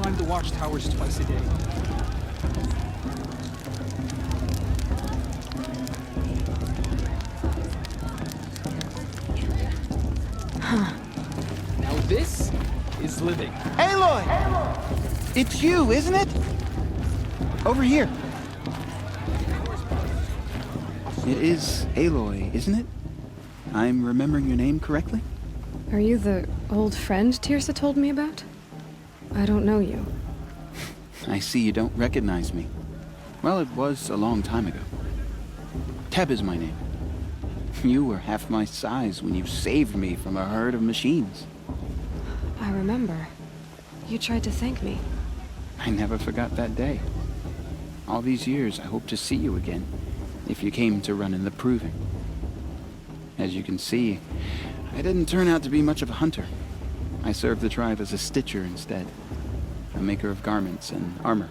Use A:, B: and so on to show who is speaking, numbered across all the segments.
A: climb the watchtowers twice a day.
B: Huh.
A: Now this is living.
C: Aloy! It's you, isn't it? Over here. It is Aloy, isn't it? I'm remembering your name correctly?
B: Are you the old friend Tirsa told me about? I don't know you.
C: I see you don't recognize me. Well, it was a long time ago. Teb is my name. You were half my size when you saved me from a herd of machines.
B: I remember. You tried to thank me.
C: I never forgot that day. All these years, I hope to see you again, if you came to run in the Proving. As you can see, I didn't turn out to be much of a hunter. I served the tribe as a stitcher instead, a maker of garments and armor.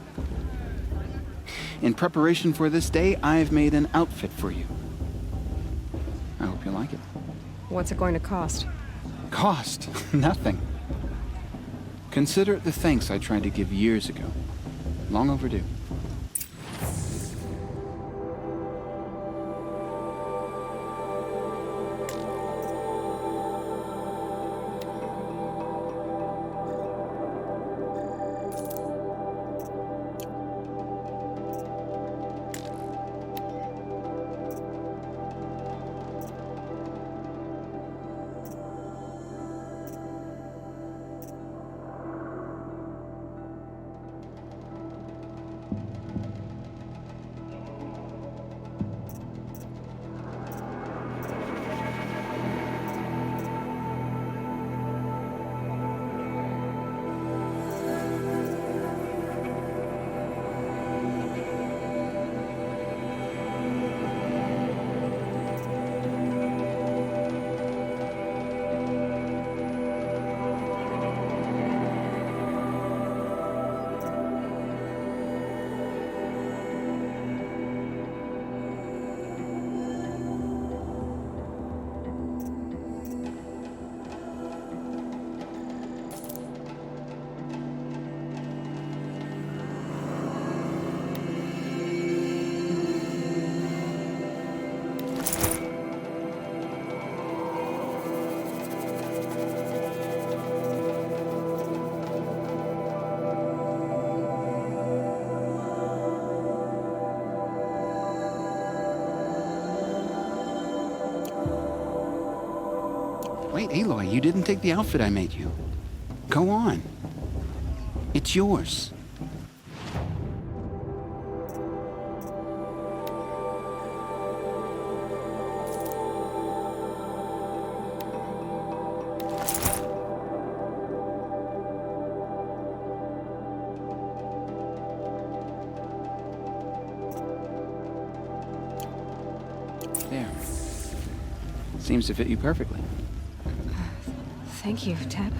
C: In preparation for this day, I've made an outfit for you. I hope you like it.
B: What's it going to cost?
C: Cost? Nothing. Consider it the thanks I tried to give years ago. Long overdue. Wait, Aloy, you didn't take the outfit I made you. Go on. It's yours. There. Seems to fit you perfectly.
B: Thank you, Teb.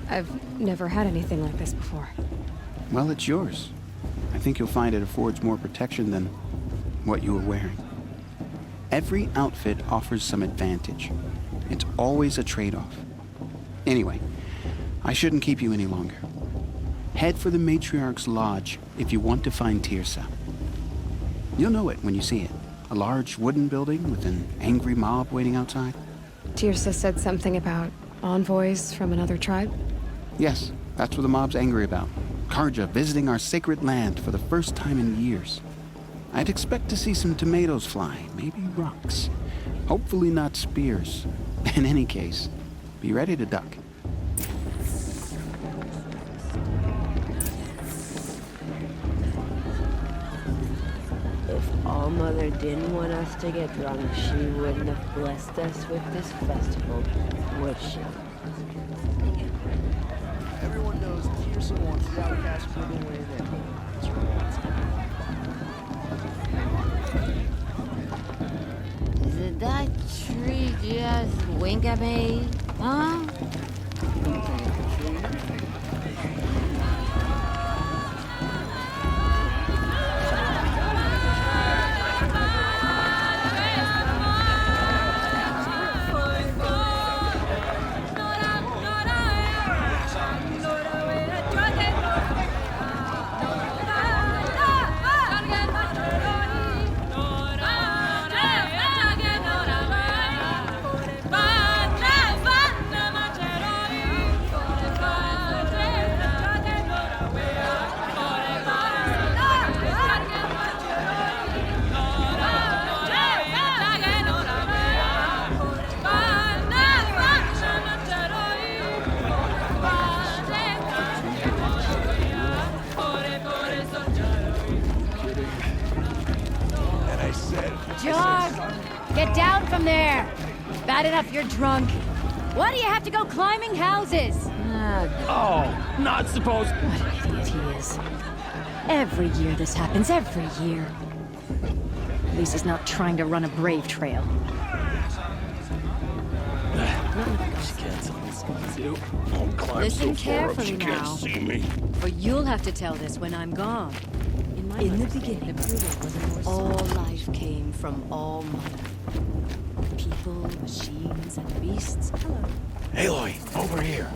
B: I've never had anything like this before.
C: Well, it's yours. I think you'll find it affords more protection than what you were wearing. Every outfit offers some advantage. It's always a trade-off. Anyway, I shouldn't keep you any longer. Head for the Matriarch's Lodge if you want to find Tirsa. You'll know it when you see it. A large wooden building with an angry mob waiting outside.
B: Tirsa said something about envoys from another tribe?
C: Yes, that's what the mob's angry about. Karja visiting our sacred land for the first time in years. I'd expect to see some tomatoes fly, maybe rocks. Hopefully not spears. In any case, be ready to duck.
D: If All-Mother didn't want us to get drunk, she wouldn't have blessed us with this festival, would she?
E: Everyone knows Tirsa wants the outcast moving away there.
D: Did that tree just wink at me? Huh?
F: down there! Bad enough you're drunk. Why do you have to go climbing houses?
A: Oh, not supposed.
F: What an idiot he is. Every year this happens, every year. At least he's not trying to run a brave trail. Listen carefully now, for you'll have to tell this when I'm gone. In the beginning, all life came from all mother. People, machines, and beasts. Hello.
G: Aloy, over here.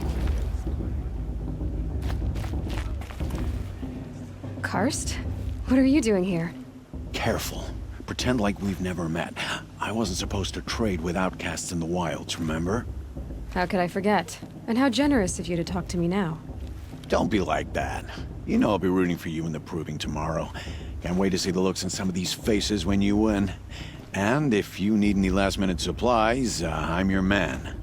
B: Karst? What are you doing here?
G: Careful. Pretend like we've never met. I wasn't supposed to trade with outcasts in the wilds, remember?
B: How could I forget? And how generous of you to talk to me now.
G: Don't be like that. You know I'll be rooting for you in the proving tomorrow. Can't wait to see the looks on some of these faces when you win. And if you need any last-minute supplies, I'm your man.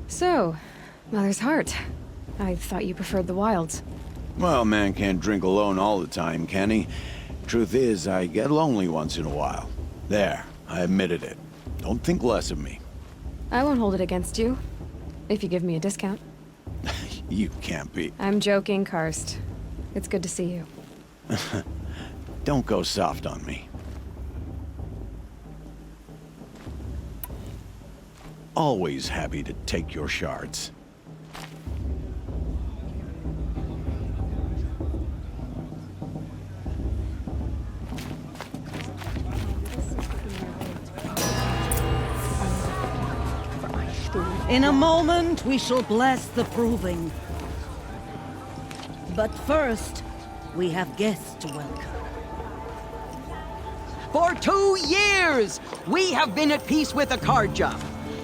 B: So, Mother's Heart. I thought you preferred the wilds.
G: Well, man can't drink alone all the time, can he? Truth is, I get lonely once in a while. There, I admitted it. Don't think less of me.
B: I won't hold it against you. If you give me a discount.
G: You can't be.
B: I'm joking, Karst. It's good to see you.
G: Don't go soft on me. Always happy to take your shards.
H: In a moment, we shall bless the proving. But first, we have guests to welcome.
I: For 2 years, we have been at peace with Akarja.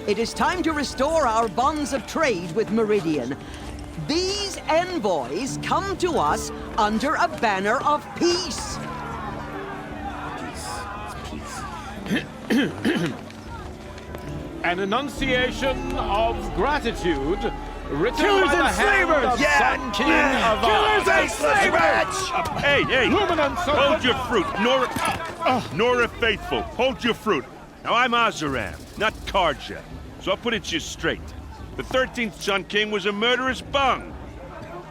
I: It is time to restore our bonds of trade with Meridian. These envoys come to us under a banner of peace.
J: An enunciation of gratitude written
E: Killers
J: by the
E: and
J: hand
E: slavers!
J: of
E: Yeah,
J: Sun King
E: yeah.
J: of
E: Killers and
J: slavers!
K: Hey,
J: Luminance of
K: hold
J: the-
K: your fruit. Nora Faithful, hold your fruit. Now, I'm Azaram, not Karja, so I'll put it to you straight. The 13th Sun King was a murderous bung.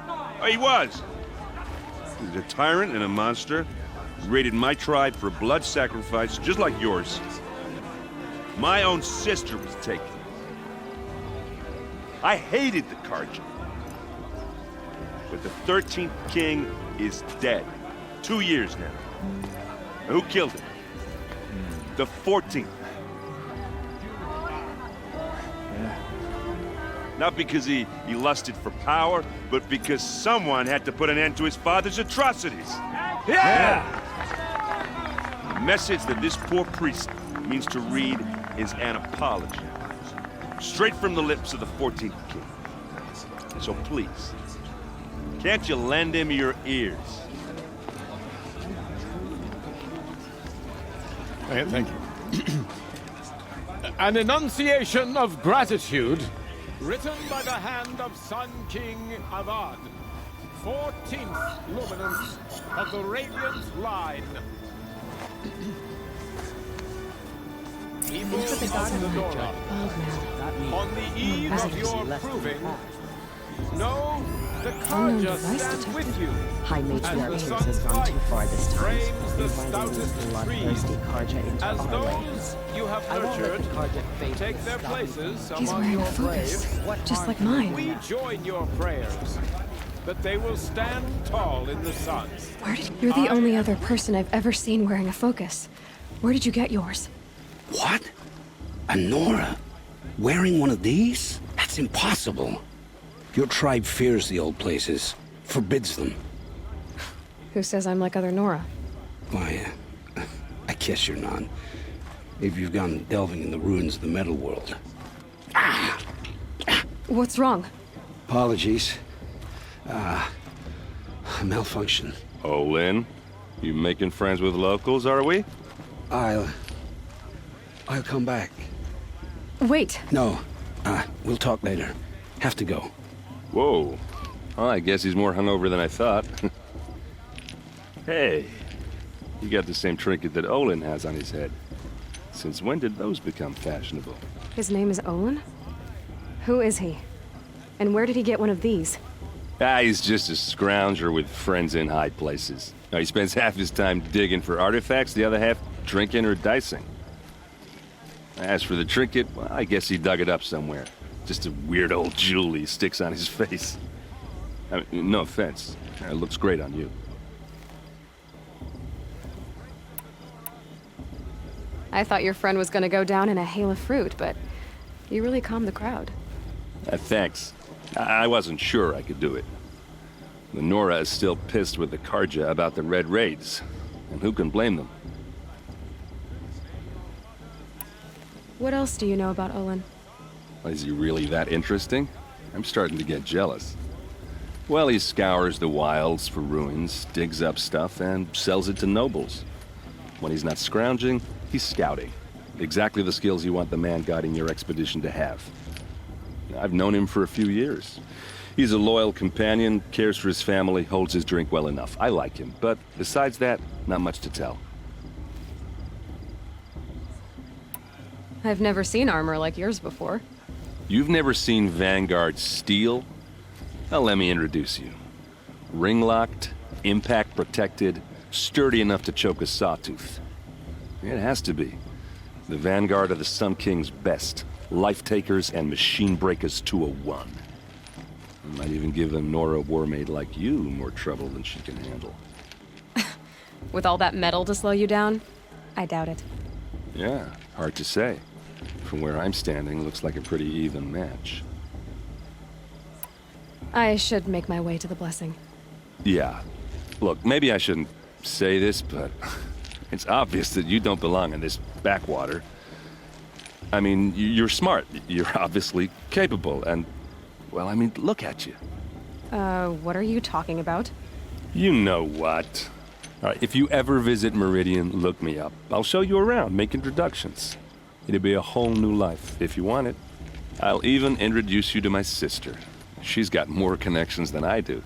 K: Oh, he was. He was a tyrant and a monster. He raided my tribe for blood sacrifice, just like yours. My own sister was taken. I hated the Karja. But the 13th king is dead. 2 years now. And who killed him? The 14th. Not because he lusted for power, but because someone had to put an end to his father's atrocities.
E: Yeah!
K: The message that this poor priest means to read is an apology. Straight from the lips of the 14th king. So please, can't you lend him your ears?
J: Thank you. An enunciation of gratitude written by the hand of Sun King Avad, 14th luminance of the Radiant Line. People of the Nora, on the eve of your proving, know the Karja stands with you.
D: High Matriarch Hughes has gone too far this time.
J: Frames the stoutest
D: Bloodthirsty Karja into
J: as
D: our way.
J: those you have
E: I won't let
J: nurtured
E: the Karja fade
J: take
E: with
J: their
E: stubborn.
J: places
B: He's
J: among
B: wearing a
J: your
B: focus,
J: braves.
B: just like mine.
J: We join your prayers that they will stand tall in the sun.
B: You're the only other person I've ever seen wearing a focus. Where did you get yours?
L: What? A Nora? Wearing one of these? That's impossible. Your tribe fears the old places, forbids them.
B: Who says I'm like other Nora?
L: Why, I guess you're not. If you've gone delving in the ruins of the metal world.
B: What's wrong?
L: Apologies. A malfunction.
K: Oh, Lynn, you making friends with locals, are we?
L: I'll come back.
B: Wait.
L: No, we'll talk later. Have to go.
K: Whoa. Well, I guess he's more hungover than I thought. Hey,
M: You got the same trinket that Olin has on his head. Since when did those become fashionable?
B: His name is Olin? Who is he? And where did he get one of these?
M: He's just a scrounger with friends in high places. Now, he spends half his time digging for artifacts, the other half drinking or dicing. As for the trinket, well, I guess he dug it up somewhere. Just a weird old jewel he sticks on his face. I mean, no offense. It looks great on you.
B: I thought your friend was gonna go down in a hail of fruit, but you really calmed the crowd.
M: Thanks. I wasn't sure I could do it. The Nora is still pissed with the Karja about the Red Raids, and who can blame them?
B: What else do you know about Olin?
M: Is he really that interesting? I'm starting to get jealous. Well, he scours the wilds for ruins, digs up stuff, and sells it to nobles. When he's not scrounging, he's scouting. Exactly the skills you want the man guiding your expedition to have. I've known him for a few years. He's a loyal companion, cares for his family, holds his drink well enough. I like him, but besides that, not much to tell.
B: I've never seen armor like yours before.
M: You've never seen Vanguard steel? Well, let me introduce you. Ring-locked, impact-protected, sturdy enough to choke a sawtooth. It has to be. The Vanguard are the Sun King's best. Life-takers and machine breakers to a one. Might even give a Nora warmaid like you more trouble than she can handle.
B: With all that metal to slow you down? I doubt it.
M: Yeah, hard to say. From where I'm standing, looks like a pretty even match.
B: I should make my way to the blessing.
M: Yeah. Look, maybe I shouldn't say this, but it's obvious that you don't belong in this backwater. I mean, you're smart. You're obviously capable, and, well, I mean, look at you.
B: What are you talking about?
M: You know what. All right, if you ever visit Meridian, look me up. I'll show you around, make introductions. It'll be a whole new life, if you want it. I'll even introduce you to my sister. She's got more connections than I do.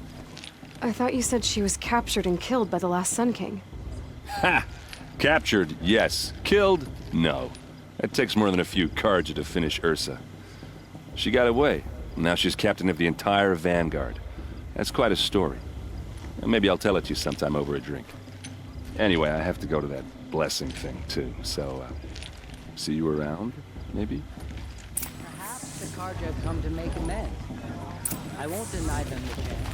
B: I thought you said she was captured and killed by the last Sun King.
M: Ha! Captured, yes. Killed, no. It takes more than a few Karja to finish Ursa. She got away. Now she's captain of the entire Vanguard. That's quite a story. Maybe I'll tell it to you sometime over a drink. Anyway, I have to go to that blessing thing, too. So, see you around, maybe?
H: Perhaps the Karja come to make amends. I won't deny them the chance.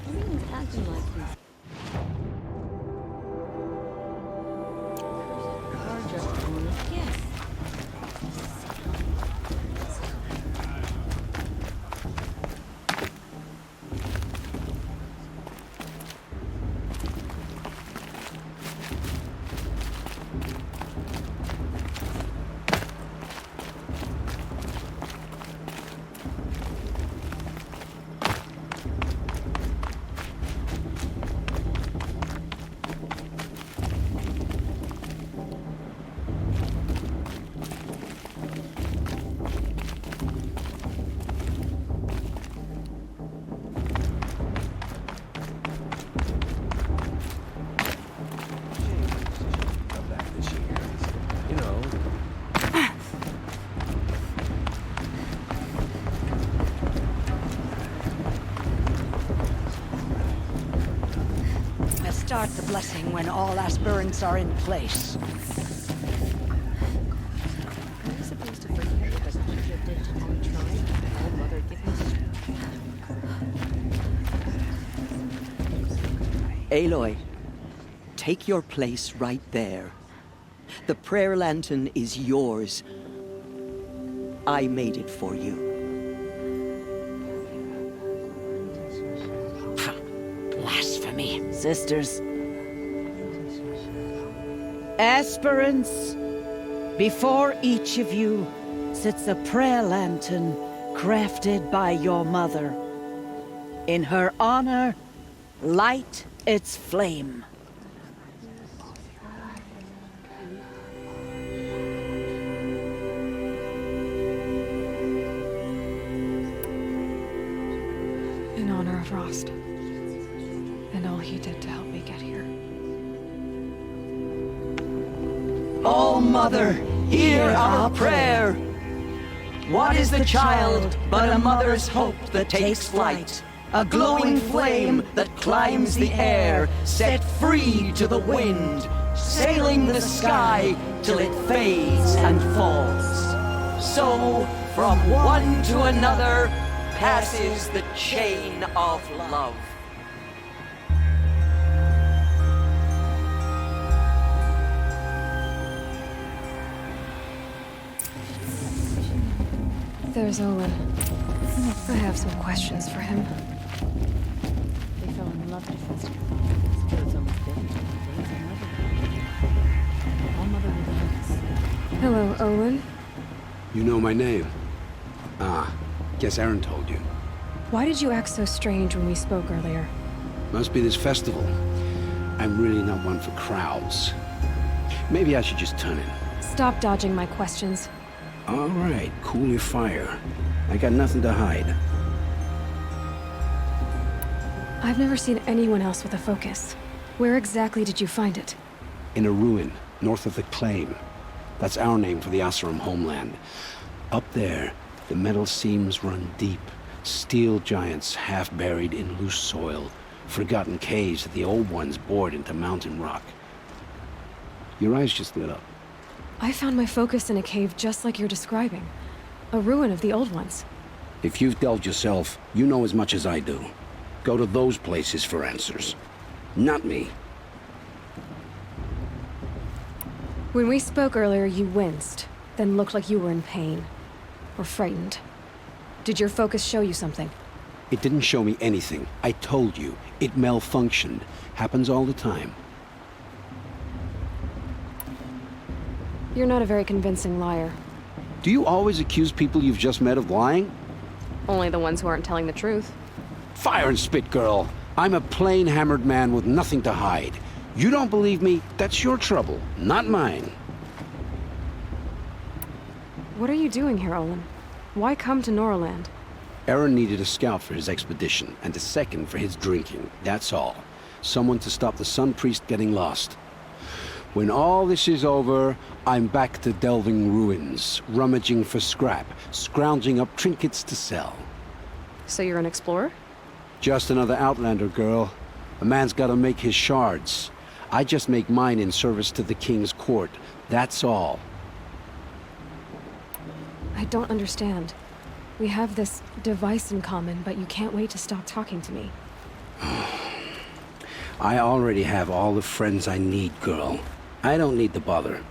D: Everyone's acting like this. Yes.
H: Start the blessing when all aspirants are in place.
D: Are you supposed to forget what the Karja did to our tribe? Oh, Mother, give me...
I: Aloy, take your place right there. The prayer lantern is yours. I made it for you.
H: Blasphemy. Sisters. Aspirants, before each of you sits a prayer lantern crafted by your mother. In her honor, light its flame.
B: In honor of Rost. And all he did to help me get here.
I: Oh, Mother, hear our prayer. What is the child but a mother's hope that takes flight? A glowing flame that climbs the air, set free to the wind, sailing the sky till it fades and falls. So, from one to another, passes the chain of love.
B: There's Olin. I have some questions for him.
D: They fell in love to festival. Still, it's almost dead. Days of mother. All mother relates.
B: Hello, Olin.
L: You know my name? Ah, guess Aaron told you.
B: Why did you act so strange when we spoke earlier?
L: Must be this festival. I'm really not one for crowds. Maybe I should just turn in.
B: Stop dodging my questions.
L: All right, cool your fire. I got nothing to hide.
B: I've never seen anyone else with a focus. Where exactly did you find it?
L: In a ruin, north of the Claim. That's our name for the Oseram homeland. Up there, the metal seams run deep. Steel giants half buried in loose soil. Forgotten caves that the old ones bored into mountain rock. Your eyes just lit up.
B: I found my focus in a cave just like you're describing. A ruin of the old ones.
L: If you've delved yourself, you know as much as I do. Go to those places for answers. Not me.
B: When we spoke earlier, you winced, then looked like you were in pain. Or frightened. Did your focus show you something?
L: It didn't show me anything. I told you. It malfunctioned. Happens all the time.
B: You're not a very convincing liar.
L: Do you always accuse people you've just met of lying?
B: Only the ones who aren't telling the truth.
L: Fire and spit, girl. I'm a plain hammered man with nothing to hide. You don't believe me, that's your trouble, not mine.
B: What are you doing here, Olin? Why come to Norland?
L: Aaron needed a scout for his expedition, and a second for his drinking, that's all. Someone to stop the Sun Priest getting lost. When all this is over, I'm back to delving ruins, rummaging for scrap, scrounging up trinkets to sell.
B: So you're an explorer?
L: Just another Outlander, girl. A man's gotta make his shards. I just make mine in service to the King's court, that's all.
B: I don't understand. We have this device in common, but you can't wait to stop talking to me.
L: I already have all the friends I need, girl. I don't need the bother.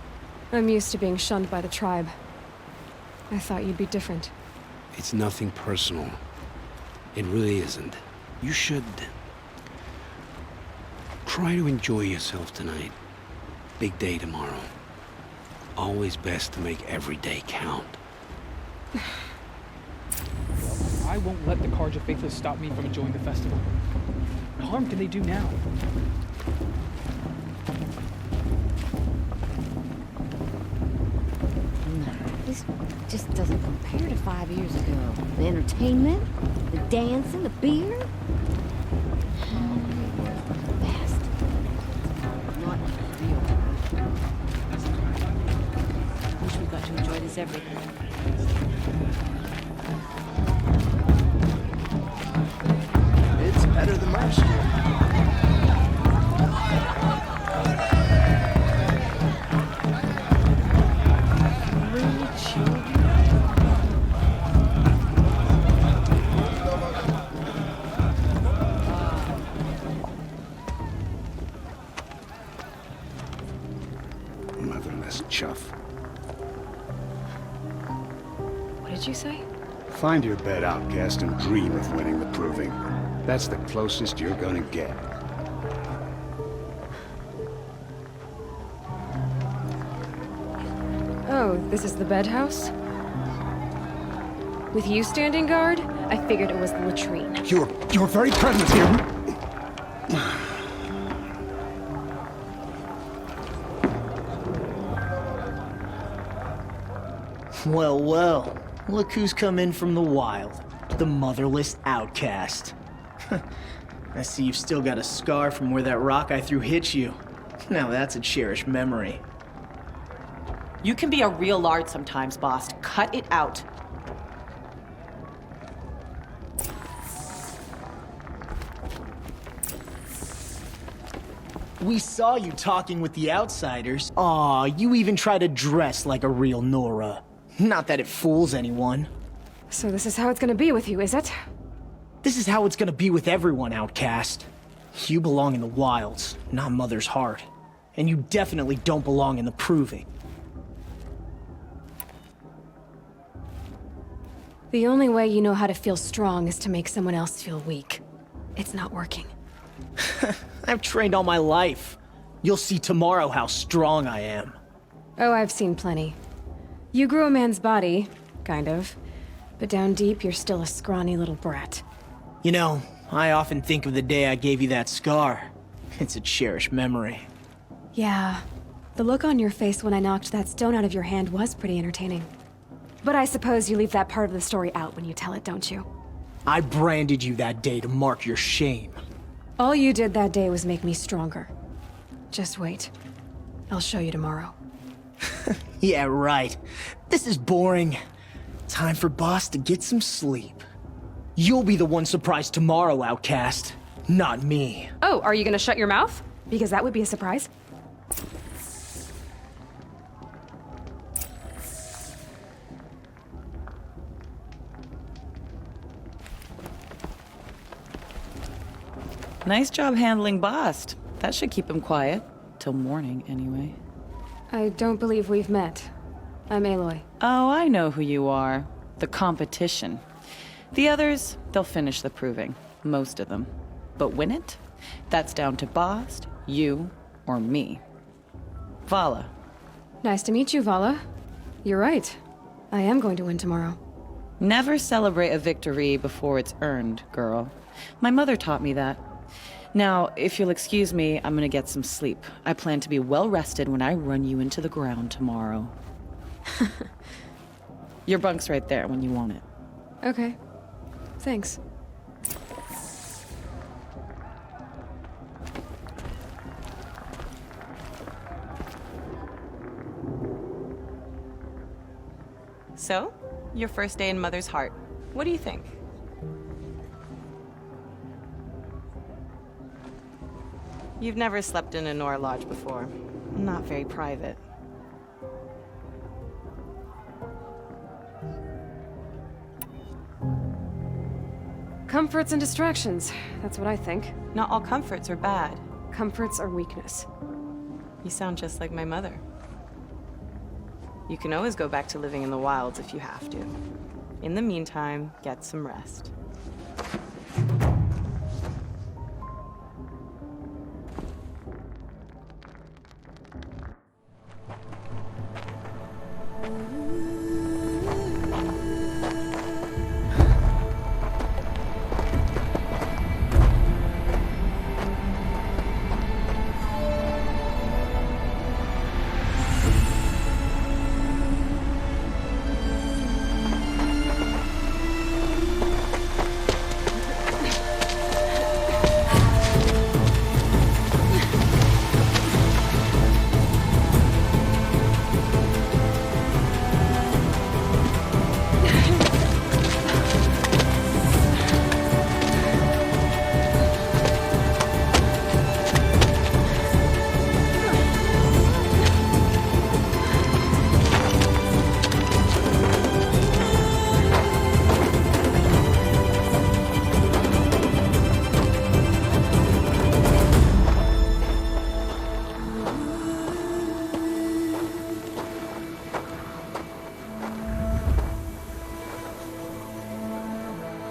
B: I'm used to being shunned by the tribe. I thought you'd be different.
L: It's nothing personal. It really isn't. You should try to enjoy yourself tonight. Big day tomorrow. Always best to make every day count.
E: I won't let the Carja Faithless stop me from enjoying the festival. What harm can they do now?
D: This just doesn't compare to 5 years ago. The entertainment, the dancing, the beer. Best. Not real. Wish we got to enjoy this every day.
E: It's better than last year.
L: Motherless chuff.
B: What did you say?
N: Find your bed, outcast, and dream of winning the proving. That's the closest you're gonna get.
B: Oh, this is the bed house? With you standing guard, I figured it was the latrine.
N: Your very presence here.
O: Well, well. Look who's come in from the wild. The motherless outcast. I see you've still got a scar from where that rock I threw hit you. Now that's a cherished memory.
P: You can be a real lard sometimes, boss. Cut it out.
O: We saw you talking with the outsiders. Aw, you even try to dress like a real Nora. Not that it fools anyone.
B: So this is how it's gonna be with you, is it?
O: This is how it's gonna be with everyone, outcast. You belong in the wilds, not Mother's heart. And you definitely don't belong in the proving.
B: The only way you know how to feel strong is to make someone else feel weak. It's not working.
O: I've trained all my life. You'll see tomorrow how strong I am.
B: Oh, I've seen plenty. You grew a man's body, kind of. But down deep, you're still a scrawny little brat.
O: You know, I often think of the day I gave you that scar. It's a cherished memory.
B: Yeah. The look on your face when I knocked that stone out of your hand was pretty entertaining. But I suppose you leave that part of the story out when you tell it, don't you?
O: I branded you that day to mark your shame.
B: All you did that day was make me stronger. Just wait. I'll show you tomorrow.
O: Yeah, right. This is boring. Time for Boss to get some sleep. You'll be the one surprised tomorrow, outcast. Not me.
B: Oh, are you gonna shut your mouth? Because that would be a surprise.
P: Nice job handling Bost. That should keep him quiet. Till morning, anyway.
B: I don't believe we've met. I'm Aloy.
P: Oh, I know who you are. The competition. The others, they'll finish the proving. Most of them. But win it? That's down to Bost, you, or me. Vala.
B: Nice to meet you, Vala. You're right. I am going to win tomorrow.
P: Never celebrate a victory before it's earned, girl. My mother taught me that. Now, if you'll excuse me, I'm gonna get some sleep. I plan to be well rested when I run you into the ground tomorrow. Your bunk's right there when you want it.
B: Okay. Thanks.
P: So, your first day in Mother's heart. What do you think? You've never slept in a Nora lodge before. Not very private.
B: Comforts and distractions. That's what I think.
P: Not all comforts are bad.
B: Comforts are weakness.
P: You sound just like my mother. You can always go back to living in the wilds if you have to. In the meantime, get some rest.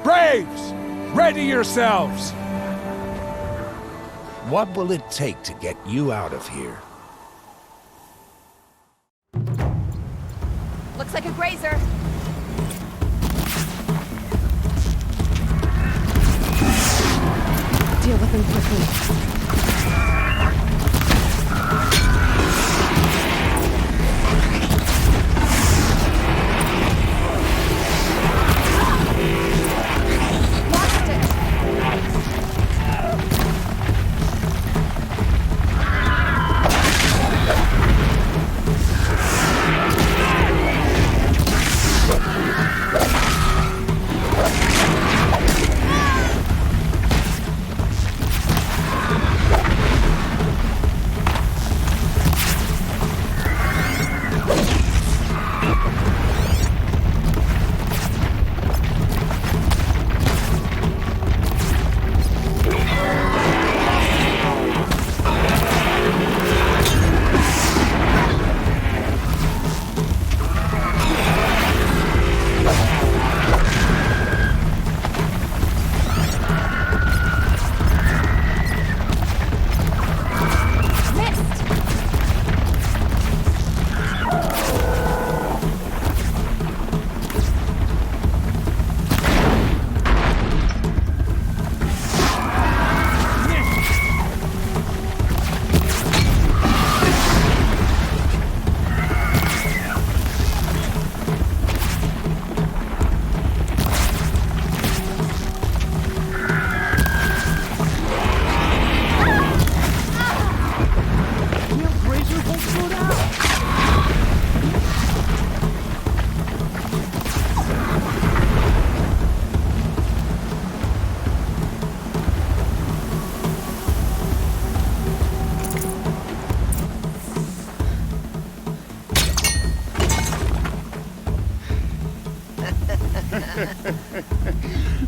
Q: Braves! Ready yourselves! What will it take to get you out of here?
R: Looks like a grazer.
B: Deal with them quickly.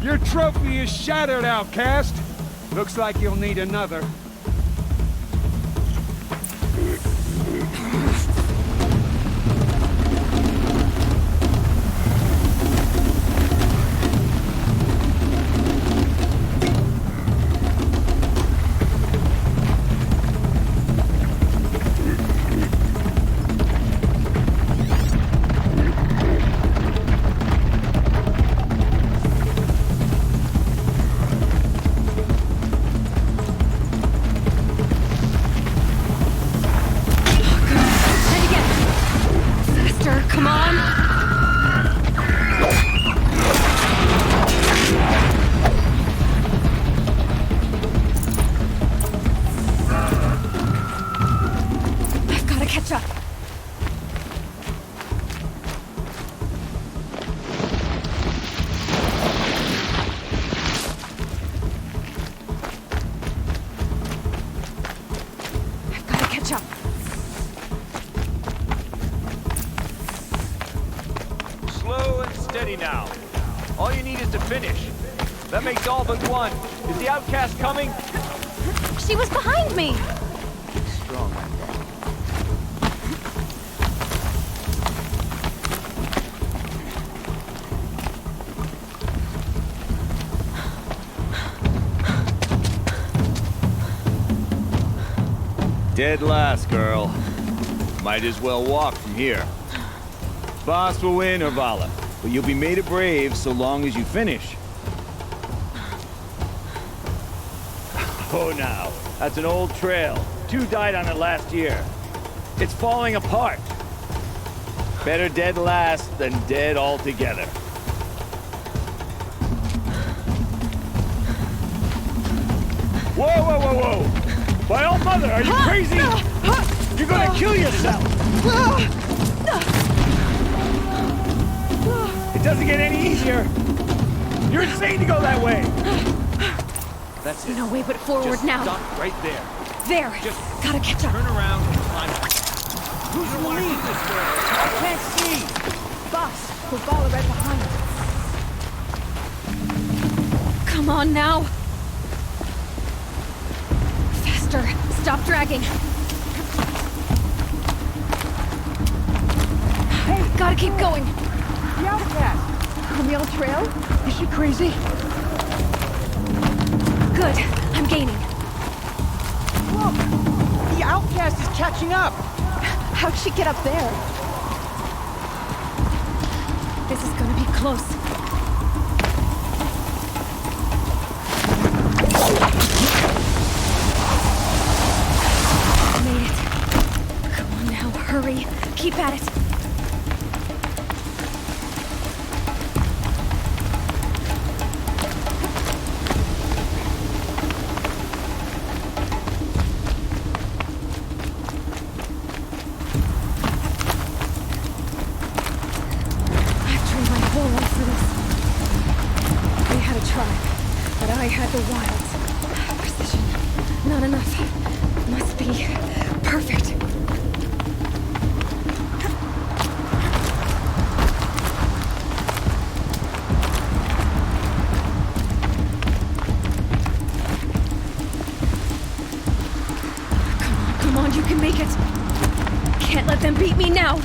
Q: Your trophy is shattered, outcast. Looks like you'll need another.
B: Come on! I've got to catch up. I've got to catch up.
R: Slow and steady now. All you need is to finish. That makes all but one. Is the outcast coming?
B: She was behind me!
R: Strong. Dead last, girl. Might as well walk from here. Boss will win, or Vala, but you'll be made a brave so long as you finish. Oh, now, that's an old trail. 2 died on it last year. It's falling apart. Better dead last than dead altogether. Whoa, whoa, whoa, whoa! My old mother, are you crazy? You're gonna kill yourself! It doesn't get any easier. You're insane to go that way. That's it.
B: No way but forward
R: Just
B: now.
R: Stop right there.
B: There!
R: Just
B: gotta catch up.
R: Turn around and climb up. Who's the lead this way? I can't see.
B: Boss, with Vala right behind. Come on now. Faster. Stop dragging. Hey, gotta keep going.
O: The outcast! On the old trail? Is she crazy?
B: Good. I'm gaining.
O: Look! The outcast is catching up!
B: How'd she get up there? This is gonna be close. Made it. Come on now, hurry. Keep at it. I had the wilds. Precision. Not enough. Must be perfect. Come on, you can make it. Can't let them beat me now.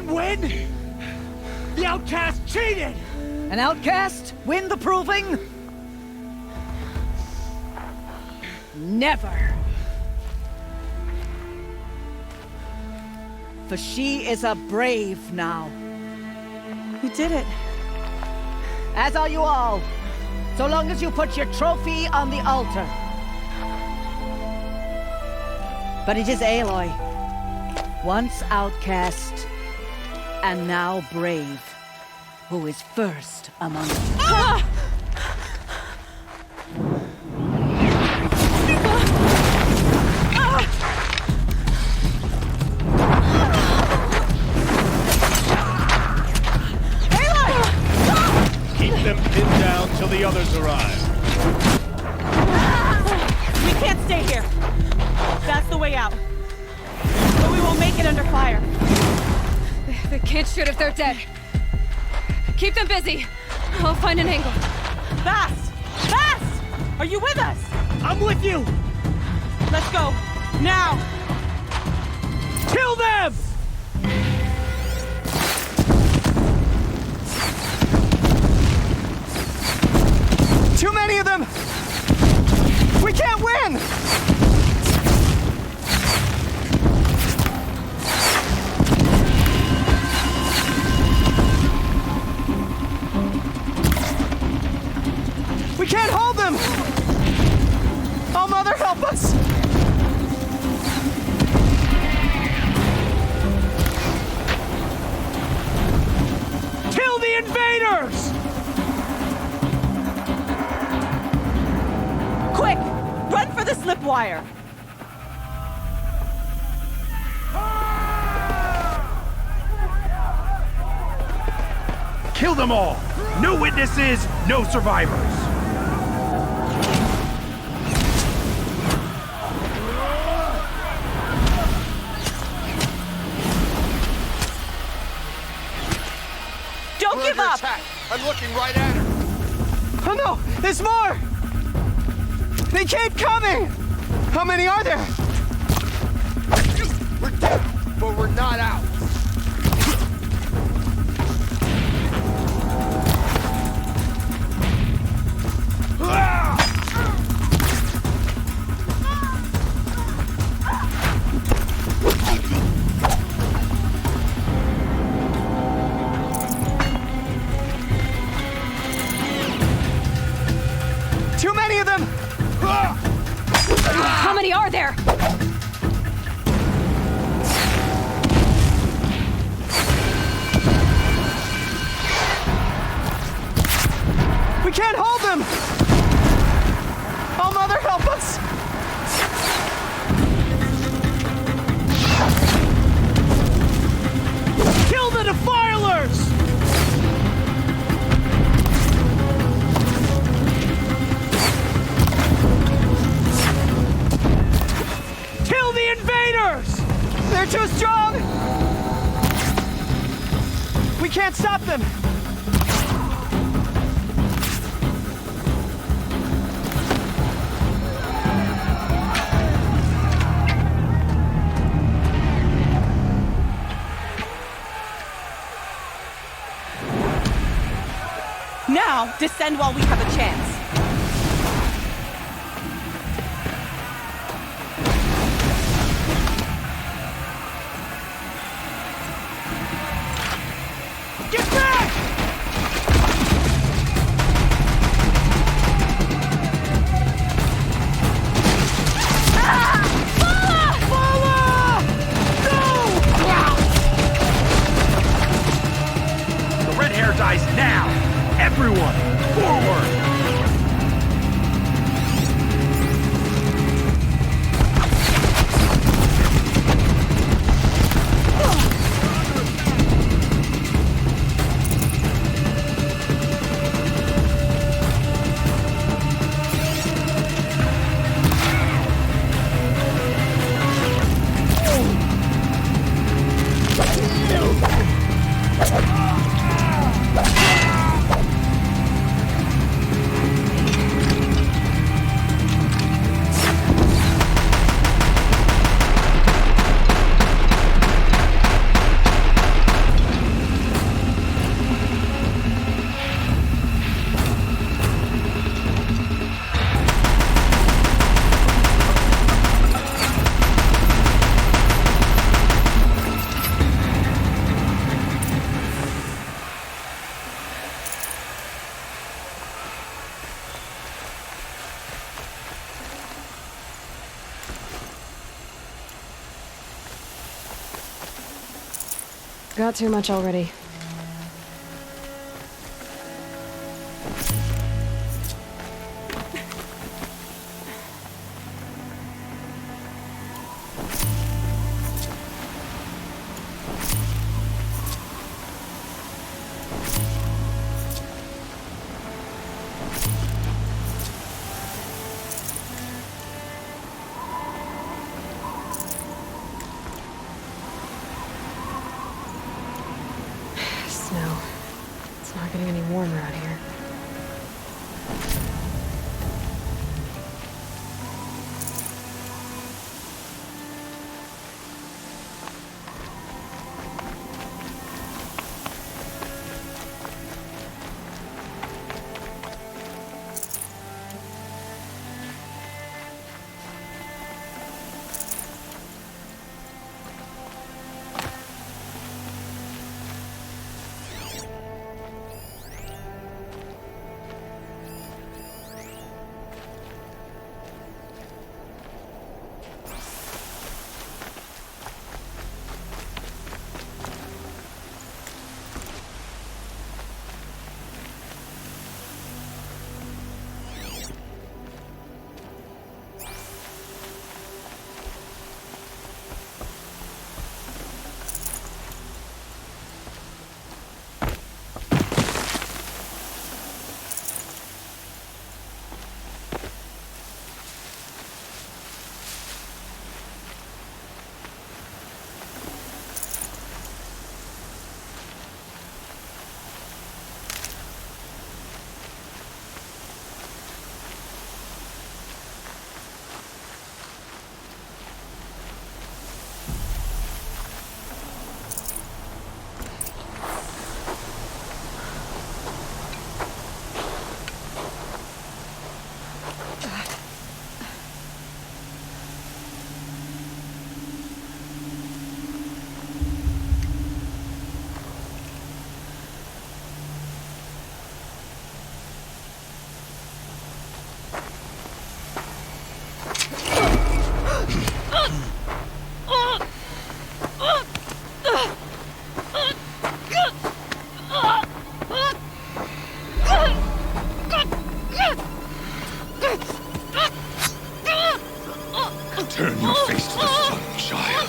O: Win? The outcast cheated! An outcast win the proving? Never. For she is a brave now.
P: You did it.
O: As are you all. So long as you put your trophy on the altar. But it is Aloy. Once outcast, and now brave, who is first among us. Ah! Aloy!
P: You won't make it under fire.
B: They can't shoot if they're dead. Keep them busy. I'll find an angle.
P: Fast! Fast! Are you with us?
O: I'm with you!
P: Let's go. Now!
O: Kill them! Too many of them! We can't win! We can't hold them! Oh, Mother, help us! Kill the invaders!
P: Quick! Run for the slip wire!
Q: Kill them all! No witnesses, no survivors!
P: Don't give up!
Q: I'm looking right at her!
O: Oh no! There's more! They keep coming! How many are there?
Q: We're dead, but we're not out!
O: Too many of them!
B: How many are there?
O: We can't hold them! Oh, Mother, help us! Kill the defilers! Kill the invaders! They're too strong! We can't stop them!
P: Now, descend while we have a chance.
O: Get back!
Q: The red hair dies now! Everyone, forward!
B: Got too much already. not getting any warmer out here.
S: Turn your face to the sun, child.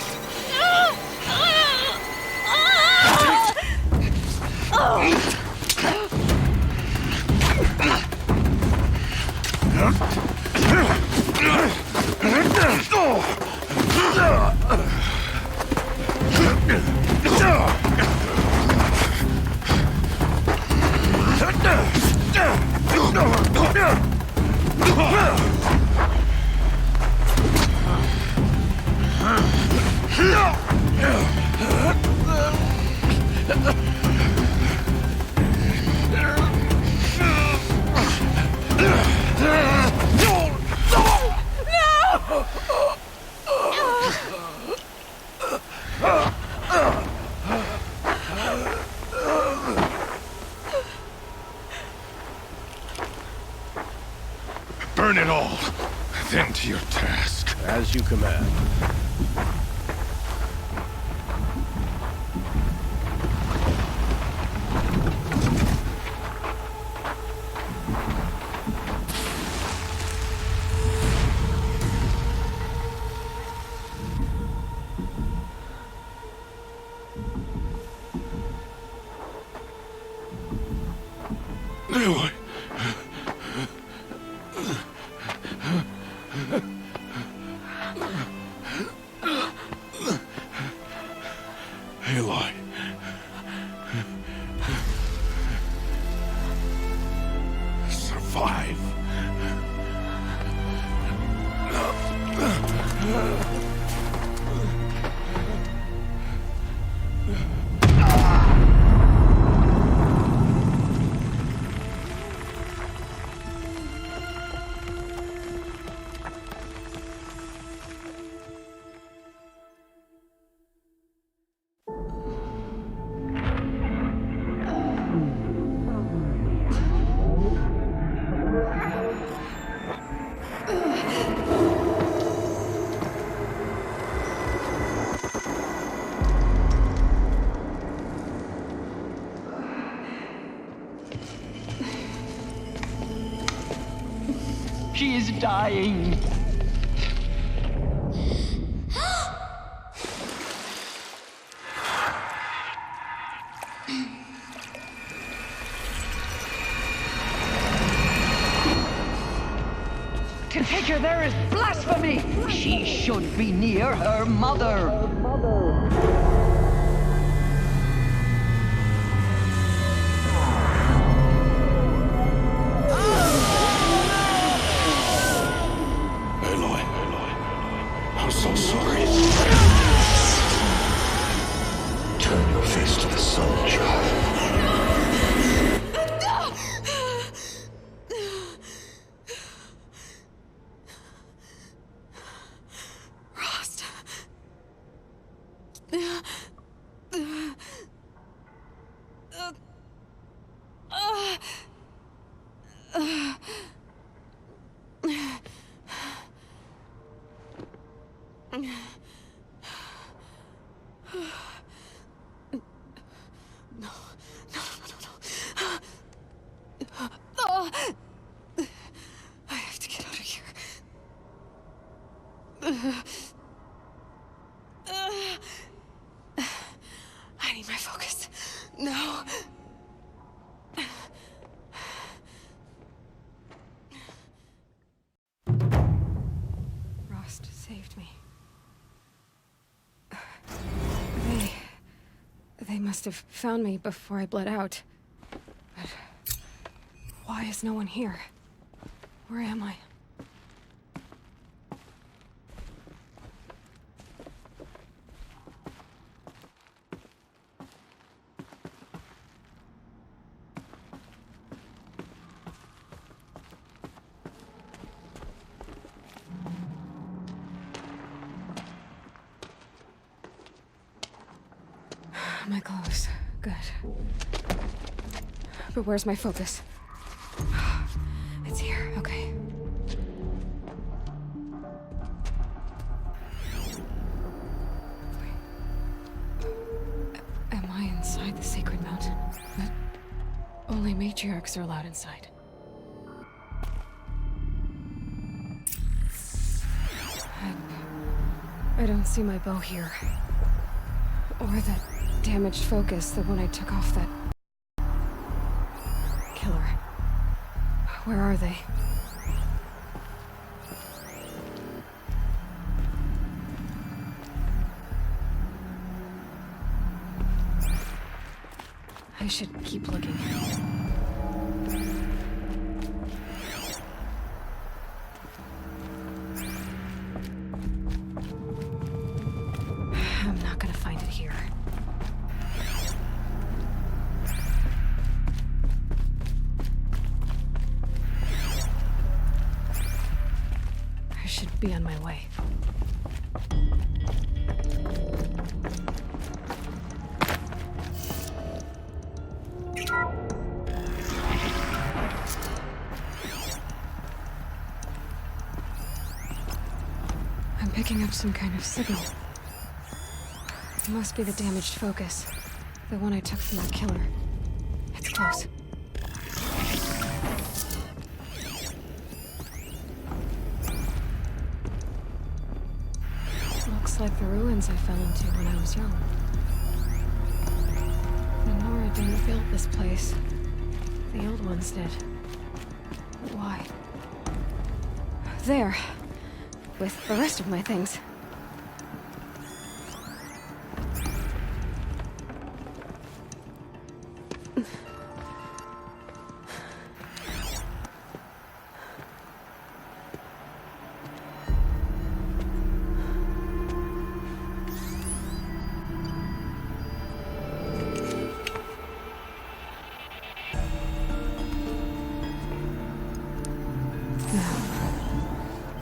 S: Burn it all, then to your task.
T: As you command.
S: Aloy. Survive.
I: She is dying. To take her there is blasphemy. She should be near her mother.
B: I have to get out of here. I need my focus. No. Rost saved me. They must have found me before I bled out. But why is no one here? Where am I? My clothes. Good. But where's my focus? It's here. Okay. Am I inside the sacred mountain? But only matriarchs are allowed inside. I don't see my bow here. Or that damaged focus, the one I took off that killer. Where are they? I should keep looking. I'm not gonna find it here. I should be on my way. I'm picking up some kind of signal. It must be the damaged focus. The one I took from that killer. It's close. Looks like the ruins I fell into when I was young. Nora didn't build this place. The old ones did. But why? There. With the rest of my things.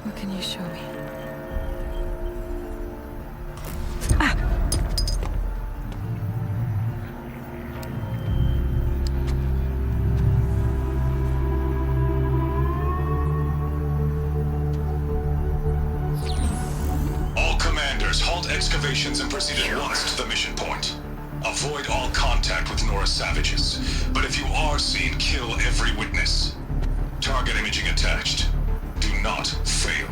B: What can you show me?
T: All commanders, halt excavations and proceed at once to the mission point. Avoid all contact with Nora savages, but if you are seen, kill every witness. Target imaging attached. Do not fail.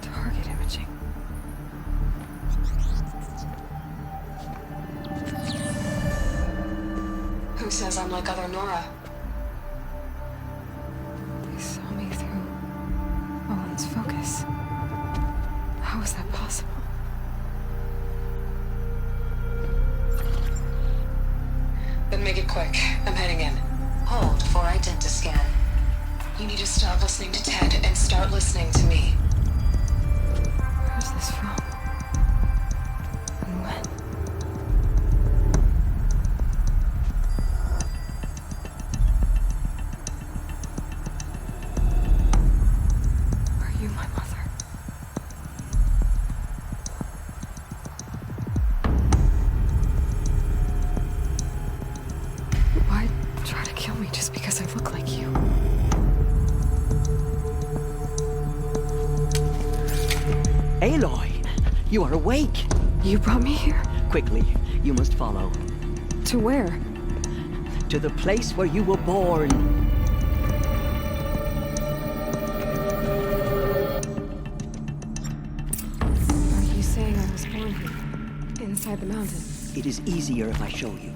B: Target imaging. Who says I'm like other Nora? They saw me through Owen's focus. How is that possible? Then make it quick. I'm heading in.
U: Hold for identiscan.
B: You need to stop listening to Ted and start listening to me. Where's this from? And when? Are you
I: Aloy, you are awake.
B: You brought me here?
I: Quickly, you must follow.
B: To where?
I: To the place where you were born.
B: Are you saying I was born here? Inside the mountain?
I: It is easier if I show you.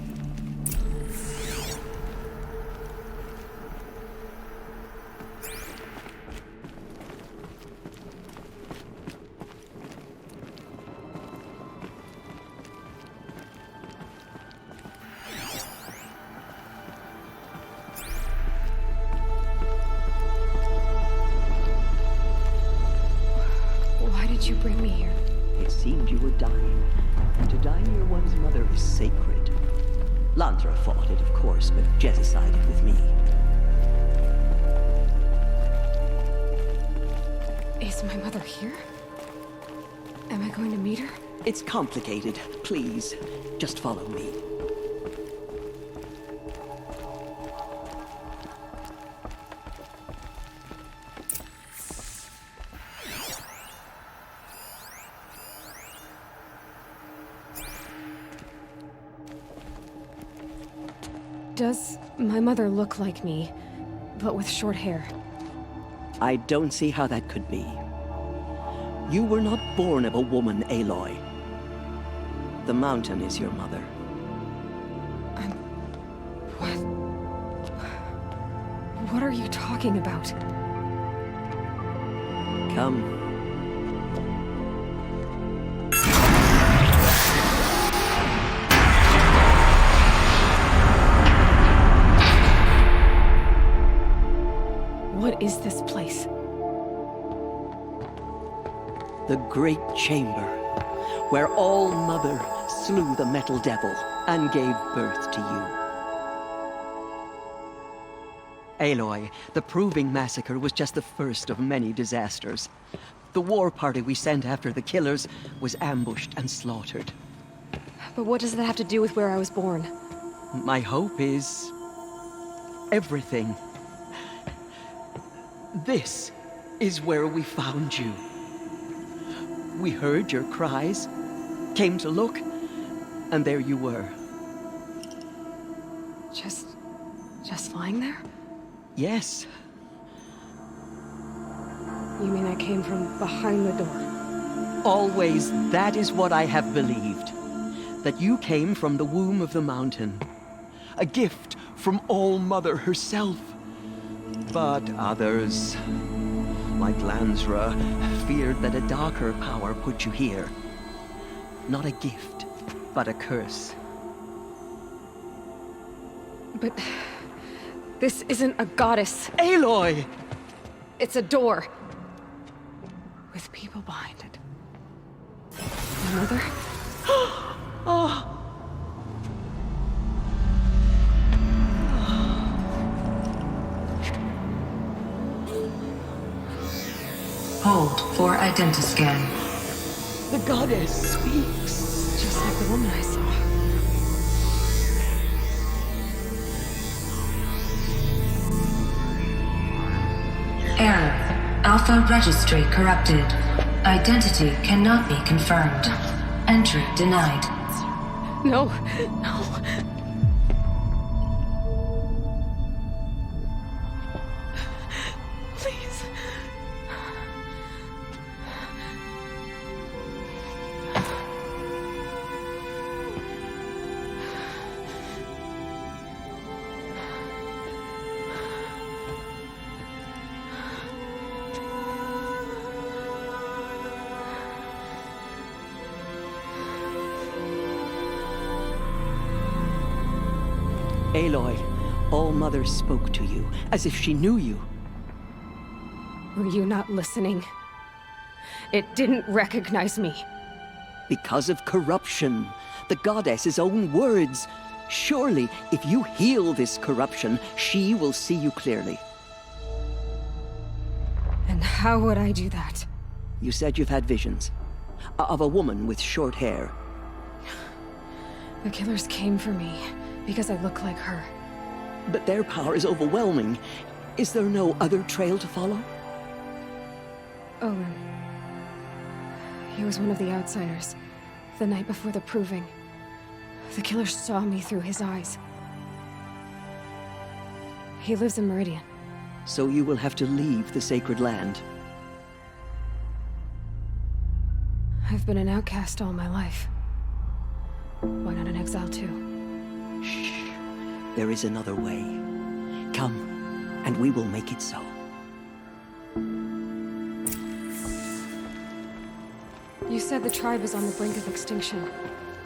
B: Why did you bring me here?
I: It seemed you were dying. To die near one's mother is sacred. Lantra fought it, of course, but Jezza sided with me.
B: Is my mother here? Am I going to meet her?
I: It's complicated. Please, just follow me.
B: Does my mother look like me, but with short hair?
I: I don't see how that could be. You were not born of a woman, Aloy. The mountain is your mother.
B: What are you talking about?
I: Come.
B: What is this place?
I: The Great Chamber, where All-Mother slew the Metal Devil and gave birth to you. Aloy, the Proving Massacre was just the first of many disasters. The war party we sent after the killers was ambushed and slaughtered.
B: But what does that have to do with where I was born?
I: My hope is everything. This is where we found you. We heard your cries, came to look, and there you were.
B: Just lying there?
I: Yes.
B: You mean I came from behind the door?
I: Always, that is what I have believed. That you came from the womb of the mountain. A gift from All-Mother herself. But others, like Lansra, feared that a darker power put you here. Not a gift, but a curse.
B: But this isn't a goddess.
I: Aloy!
B: It's a door. With people behind it. My mother?
I: Oh!
U: Hold for identiscan.
I: The goddess speaks.
B: Just like the woman I saw.
U: Error. Alpha registry corrupted. Identity cannot be confirmed. Entry denied.
B: No, no. Please.
I: Aloy, All-Mother spoke to you, as if she knew you.
B: Were you not listening? It didn't recognize me.
I: Because of corruption. The goddess's own words. Surely, if you heal this corruption, she will see you clearly.
B: And how would I do that?
I: You said you've had visions. Of a woman with short hair.
B: The killers came for me, because I look like her.
I: But their power is overwhelming. Is there no other trail to follow?
B: Oh, He was one of the outsiders. The night before the proving. The killer saw me through his eyes. He lives in Meridian.
I: So you will have to leave the sacred land.
B: I've been an outcast all my life. Why not an exile too?
I: Shh. There is another way. Come, and we will make it so.
B: You said the tribe is on the brink of extinction.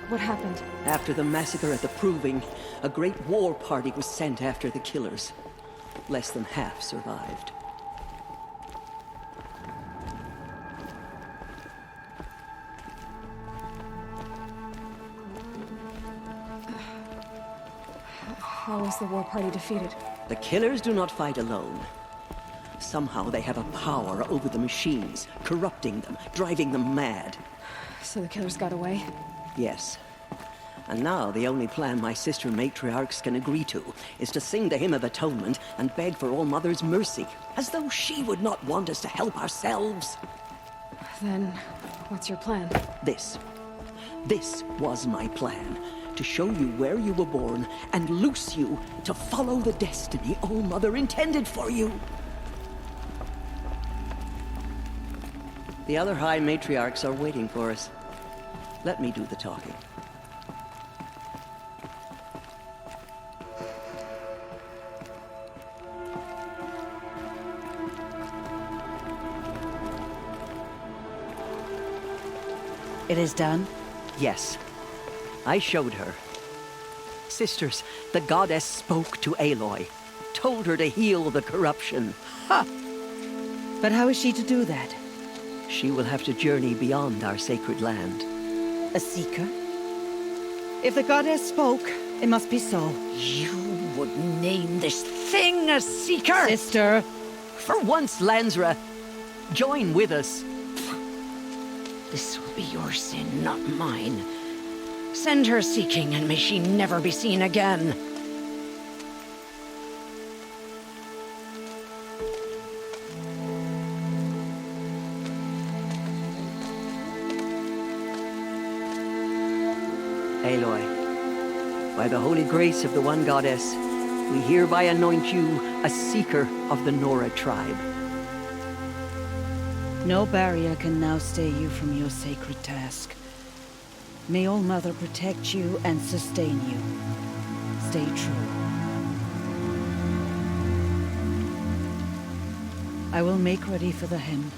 B: What happened?
I: After the massacre at the Proving, a great war party was sent after the killers. Less than half survived.
B: How was the war party defeated?
I: The killers do not fight alone. Somehow they have a power over the machines, corrupting them, driving them mad.
B: So the killers got away?
I: Yes. And now the only plan my sister matriarchs can agree to is to sing the Hymn of Atonement and beg for All Mother's mercy, as though she would not want us to help ourselves.
B: Then, what's your plan?
I: This was my plan. To show you where you were born and loose you to follow the destiny All Mother intended for you. The other High Matriarchs are waiting for us. Let me do the talking.
C: It is done?
I: Yes. I showed her. Sisters, the goddess spoke to Aloy, told her to heal the corruption. Ha!
C: But how is she to do that?
I: She will have to journey beyond our sacred land.
C: A seeker? If the goddess spoke, it must be so.
I: You would name this thing a seeker?
C: Sister!
I: For once, Lansra, join with us.
V: This will be your sin, not mine. Send her seeking, and may she never be seen again.
I: Aloy, by the holy grace of the one goddess, we hereby anoint you a seeker of the Nora tribe.
C: No barrier can now stay you from your sacred task. May All Mother protect you and sustain you. Stay true. I will make ready for the hymn.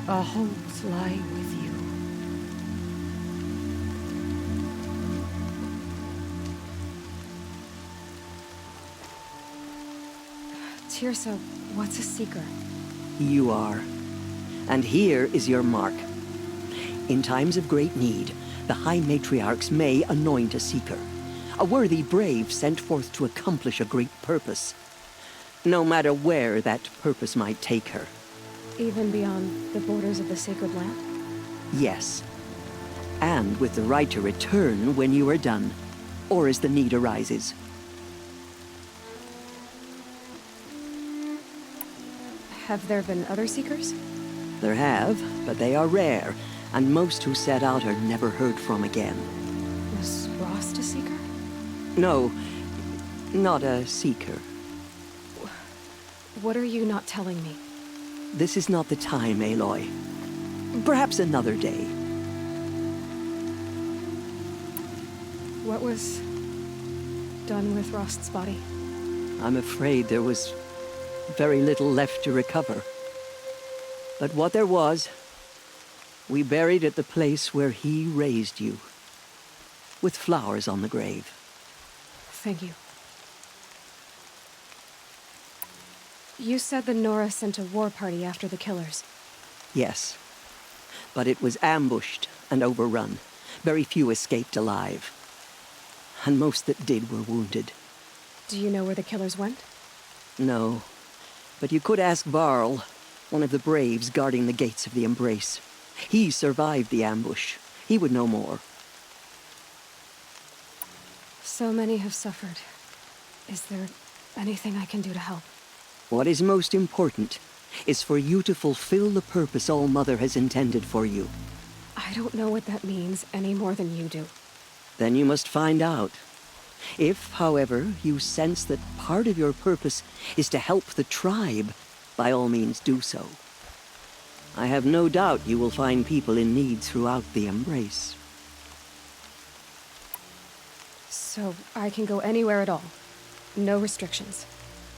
C: Our hopes lie with you.
B: Tirsa, what's a seeker?
I: You are. And here is your mark. In times of great need, the High Matriarchs may anoint a seeker. A worthy brave sent forth to accomplish a great purpose. No matter where that purpose might take her.
B: Even beyond the borders of the sacred land?
I: Yes. And with the right to return when you are done, or as the need arises.
B: Have there been other seekers?
I: There have, but they are rare, and most who set out are never heard from again.
B: Was Rost a seeker?
I: No, not a seeker.
B: What are you not telling me?
I: This is not the time, Aloy. Perhaps another day.
B: What was done with Rost's body?
I: I'm afraid there was very little left to recover. But what there was, we buried at the place where he raised you, with flowers on the grave.
B: Thank you. You said the Nora sent a war party after the killers.
I: Yes, but it was ambushed and overrun. Very few escaped alive. And most that did were wounded.
B: Do you know where the killers went?
I: No. But you could ask Varl, one of the braves guarding the gates of the Embrace. He survived the ambush. He would know more.
B: So many have suffered. Is there anything I can do to help?
I: What is most important is for you to fulfill the purpose All-Mother has intended for you.
B: I don't know what that means any more than you do.
I: Then you must find out. If, however, you sense that part of your purpose is to help the tribe, by all means do so. I have no doubt you will find people in need throughout the Embrace.
B: So I can go anywhere at all? No restrictions?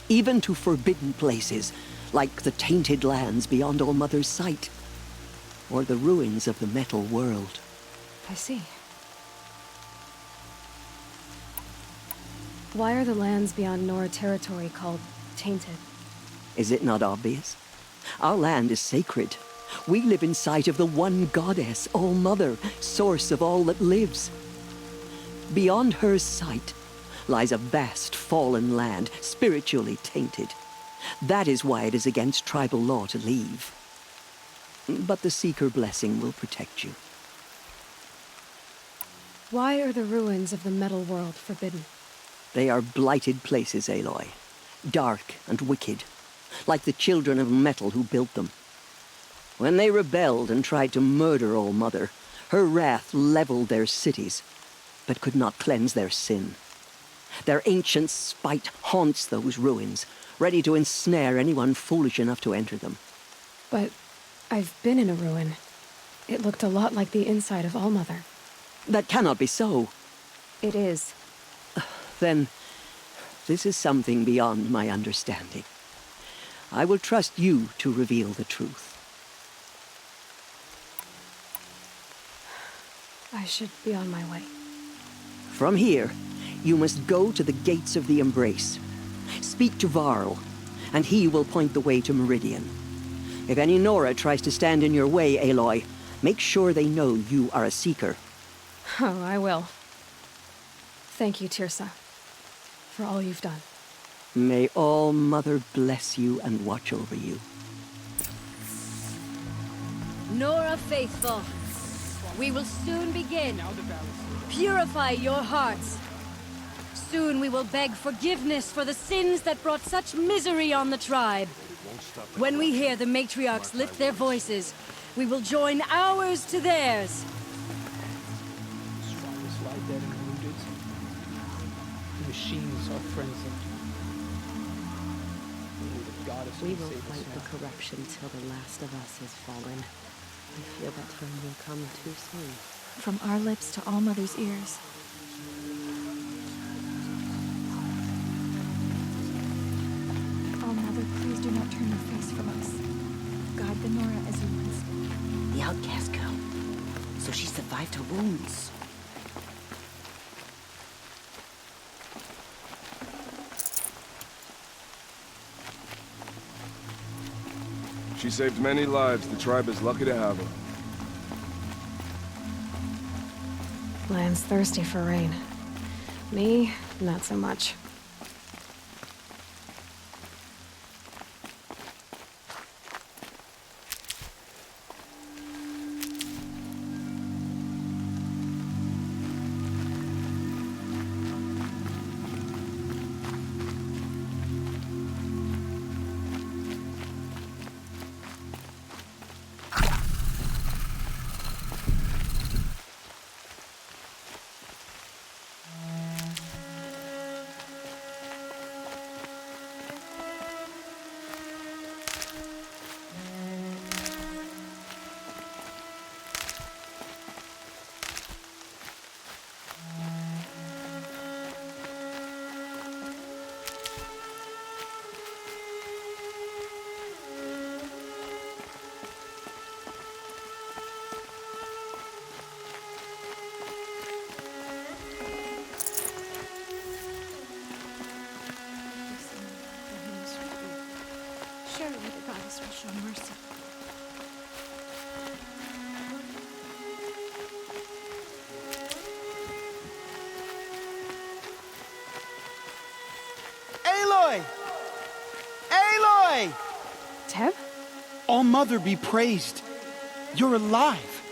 I: Even to forbidden places, like the tainted lands beyond All-Mother's sight, or the ruins of the metal world.
B: I see. Why are the lands beyond Nora territory called tainted?
I: Is it not obvious? Our land is sacred. We live in sight of the one goddess, All-Mother, source of all that lives. Beyond her sight lies a vast fallen land, spiritually tainted. That is why it is against tribal law to leave. But the Seeker blessing will protect you.
B: Why are the ruins of the metal world forbidden?
I: They are blighted places, Aloy. Dark and wicked, like the children of metal who built them. When they rebelled and tried to murder All-Mother, her wrath leveled their cities, but could not cleanse their sin. Their ancient spite haunts those ruins, ready to ensnare anyone foolish enough to enter them.
B: But I've been in a ruin. It looked a lot like the inside of All-Mother.
I: That cannot be so.
B: It is.
I: Then, this is something beyond my understanding. I will trust you to reveal the truth.
B: I should be on my way.
I: From here, you must go to the gates of the Embrace. Speak to Varl, and he will point the way to Meridian. If any Nora tries to stand in your way, Aloy, make sure they know you are a Seeker.
B: Oh, I will. Thank you, Tirsa, for all you've done.
I: May All-Mother bless you and watch over you.
A: Nora Faithful, we will soon begin. Purify your hearts. Soon we will beg forgiveness for the sins that brought such misery on the tribe. When we hear the matriarchs lift their voices, we will join ours to theirs.
E: Strongest lie dead and wounded. The machines are frenzied. Only the goddess
D: We
E: can
D: will
E: save us
D: fight
E: now.
D: the corruption till the last of us has fallen. I fear that time will come too soon.
F: From our lips to All-Mother's ears. All-Mother, please do not turn your face from us. Guide the Nora as you once did.
C: The outcast girl. So she survived her wounds.
W: She saved many lives. The tribe is lucky to have her.
B: Land's thirsty for rain. Me, not so much.
F: Surely the goddess will show mercy.
X: Aloy! Aloy!
B: Teb?
X: All-Mother be praised. You're alive.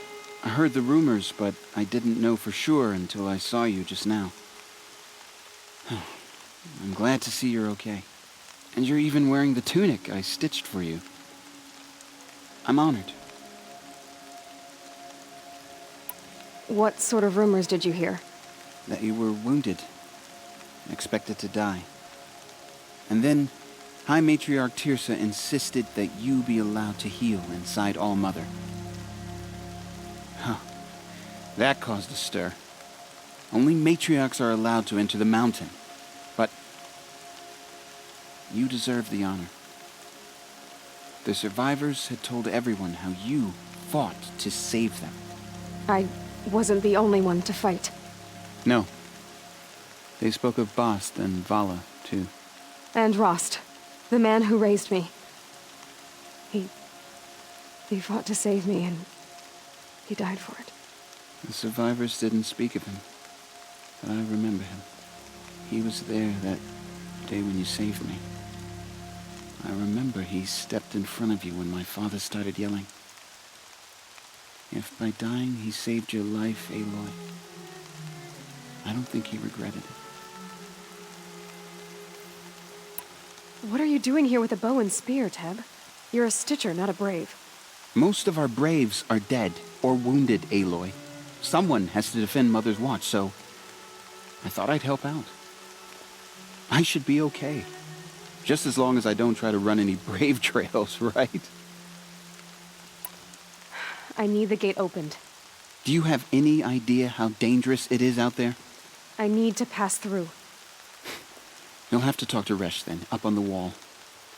Y: I heard the rumors, but I didn't know for sure until I saw you just now.
X: I'm glad to see you're okay. And you're even wearing the tunic I stitched for you. I'm honored.
B: What sort of rumors did you hear?
X: That you were wounded. Expected to die. And then, High Matriarch Tirsa insisted that you be allowed to heal inside All-Mother. Huh. That caused a stir. Only matriarchs are allowed to enter the mountain. But you deserve the honor. The survivors had told everyone how you fought to save them.
B: I wasn't the only one to fight.
X: No. They spoke of Bast and Vala, too.
B: And Rost, the man who raised me. He fought to save me, and he died for it.
X: The survivors didn't speak of him, but I remember him. He was there that day when you saved me. I remember he stepped in front of you when my father started yelling. If by dying he saved your life, Aloy, I don't think he regretted it.
B: What are you doing here with a bow and spear, Teb? You're a Stitcher, not a Brave.
X: Most of our Braves are dead or wounded, Aloy. Someone has to defend Mother's Watch, so I thought I'd help out. I should be okay. Just as long as I don't try to run any Brave trails, right?
B: I need the gate opened.
X: Do you have any idea how dangerous it is out there?
B: I need to pass through.
X: You'll have to talk to Resh then, up on the wall.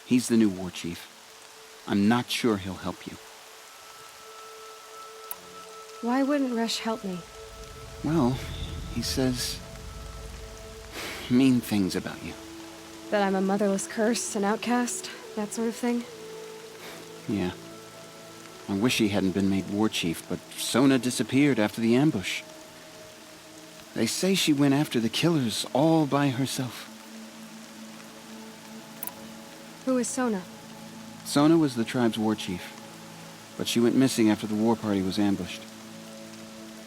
X: He's the new war chief. I'm not sure he'll help you.
B: Why wouldn't Resh help me?
X: Well, he says mean things about you.
B: That I'm a motherless curse, an outcast, that sort of thing?
X: Yeah. I wish he hadn't been made war chief, but Sona disappeared after the ambush. They say she went after the killers all by herself.
B: Who is Sona?
X: Sona was the tribe's war chief, but she went missing after the war party was ambushed.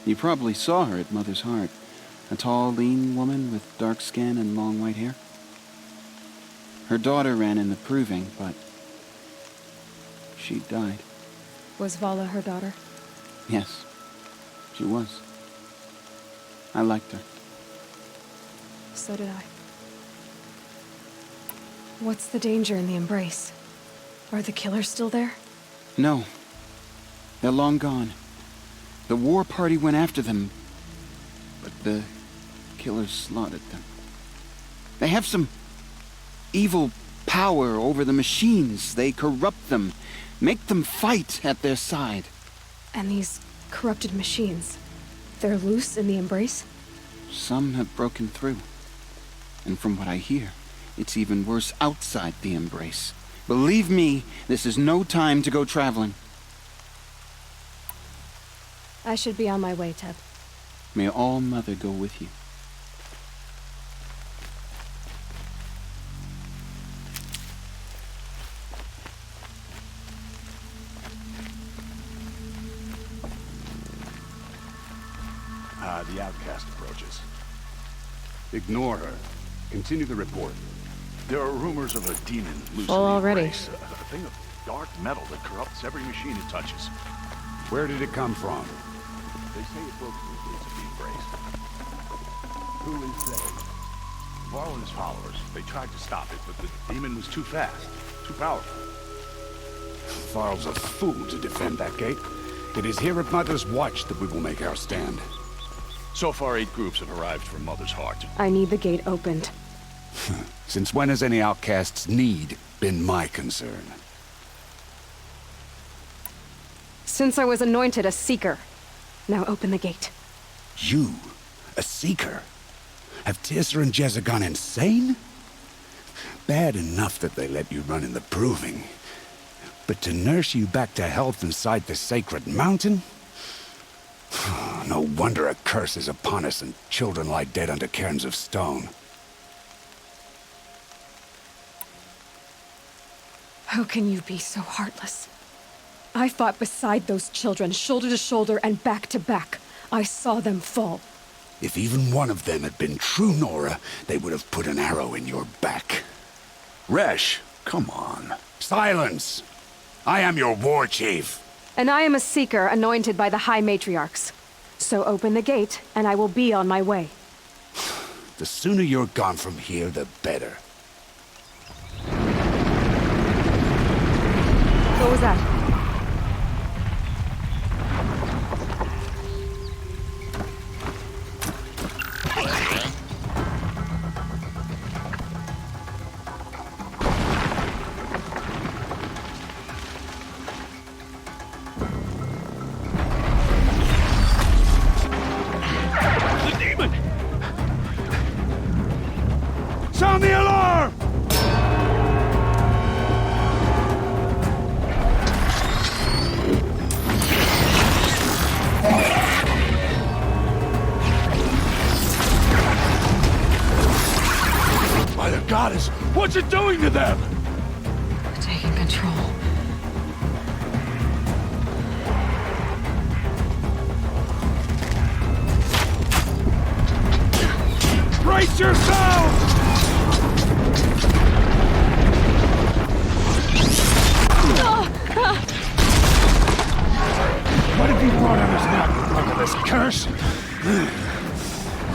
X: You probably saw her at Mother's Heart, a tall, lean woman with dark skin and long white hair. Her daughter ran in the proving, but she died.
B: Was Vala her daughter?
X: Yes, she was. I liked her.
B: So did I. What's the danger in the embrace? Are the killers still there?
X: No. They're long gone. The war party went after them, but the killers slaughtered them. They have some evil power over the machines. They corrupt them, make them fight at their side.
B: And these corrupted machines, they're loose in the embrace?
X: Some have broken through. And from what I hear, it's even worse outside the embrace. Believe me, this is no time to go traveling.
B: I should be on my way, Teb.
X: May All-Mother go with you.
N: The outcast approaches. Ignore her. Continue the report.
G: There are rumors of a demon loose
P: Full
G: in the
P: already.
G: embrace, a thing of dark metal that corrupts every machine it touches.
N: Where did it come from?
G: They say it broke through the gates of the embrace. Who is they? Varl and his followers. They tried to stop it, but the demon was too fast, too powerful.
N: Varl's a fool to defend that gate. It is here at Mother's Watch that we will make our stand.
G: So far, 8 groups have arrived from Mother's Heart.
B: I need the gate opened.
N: Since when has any outcast's need been my concern?
B: Since I was anointed a Seeker. Now open the gate.
N: You? A Seeker? Have Tirsa and Jezza gone insane? Bad enough that they let you run in the proving. But to nurse you back to health inside the sacred mountain? No wonder a curse is upon us and children lie dead under cairns of stone.
B: How can you be so heartless? I fought beside those children, shoulder to shoulder and back to back. I saw them fall.
N: If even one of them had been true Nora, they would have put an arrow in your back. Resh, come on. Silence! I am your war chief.
B: And I am a seeker anointed by the High Matriarchs. So open the gate, and I will be on my way.
N: The sooner you're gone from here, the better.
B: What was that?
N: Sound the alarm! By the goddess, what's it doing to them?
B: Taking control.
N: Brace yourselves! What have you brought on us now, look at this curse?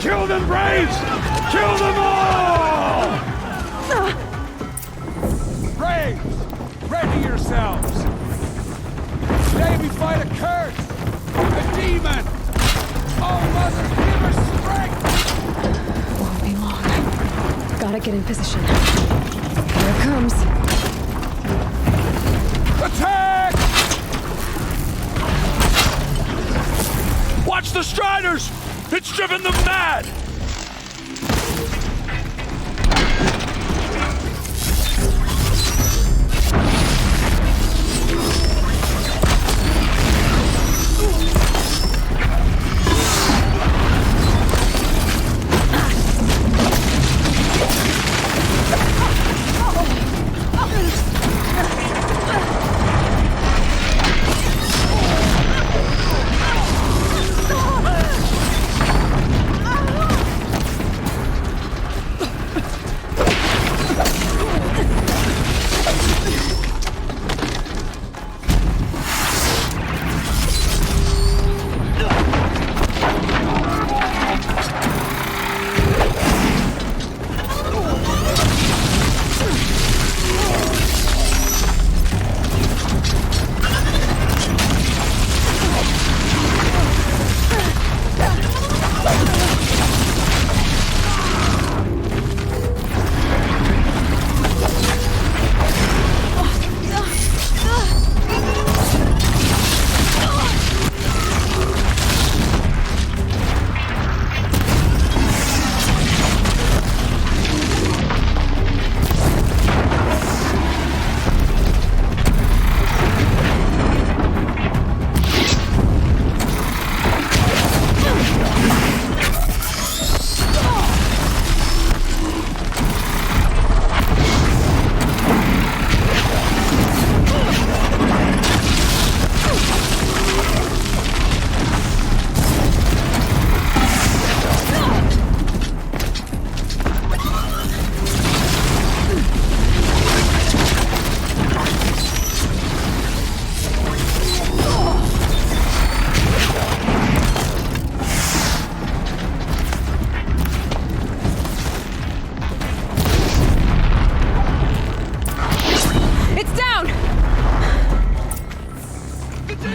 N: Kill them, Braves! Kill them all!
Q: Braves, ready yourselves! Today we fight a curse! A demon! Oh, Mother, give us strength!
B: Won't be long. Gotta get in position. Here it comes.
Q: Attack!
N: Watch the Striders! It's driven them mad!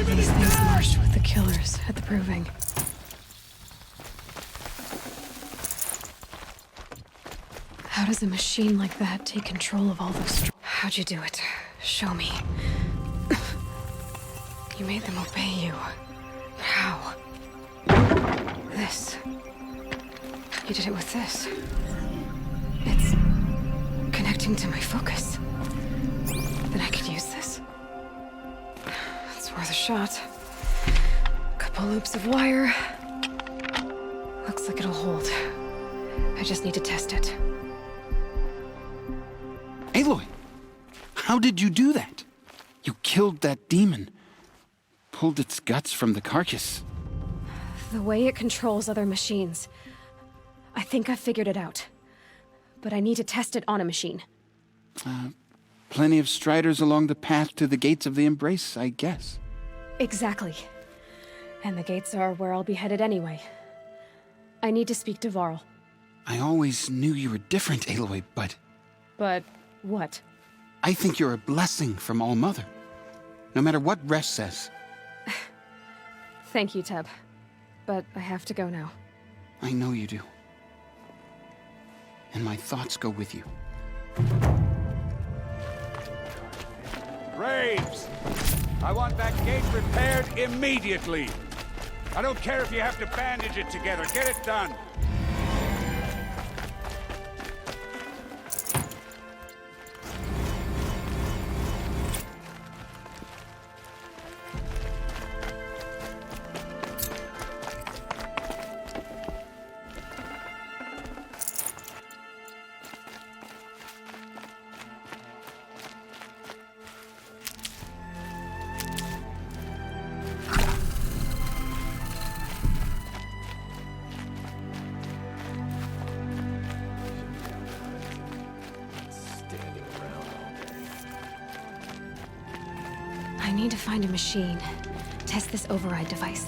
B: These things marched with the killers at the Proving. How does a machine like that take control of all those... How'd you do it? Show me. You made them obey you. How? This. You did it with this. It's connecting to my focus. Then I could use this. It's worth a shot. Couple loops of wire. Looks like it'll hold. I just need to test it.
X: Aloy, how did you do that? You killed that demon. Pulled its guts from the carcass.
B: The way it controls other machines. I think I figured it out. But I need to test it on a machine.
X: Plenty of striders along the path to the gates of the Embrace, I guess.
B: Exactly. And the gates are where I'll be headed anyway. I need to speak to Varl.
X: I always knew you were different, Aloy, but...
B: But what?
X: I think you're a blessing from All-Mother. No matter what Resh says.
B: Thank you, Teb. But I have to go now.
X: I know you do. And my thoughts go with you.
Q: Braves! I want that gate repaired immediately. I don't care if you have to bandage it together. Get it done.
B: I need to find a machine. Test this override device.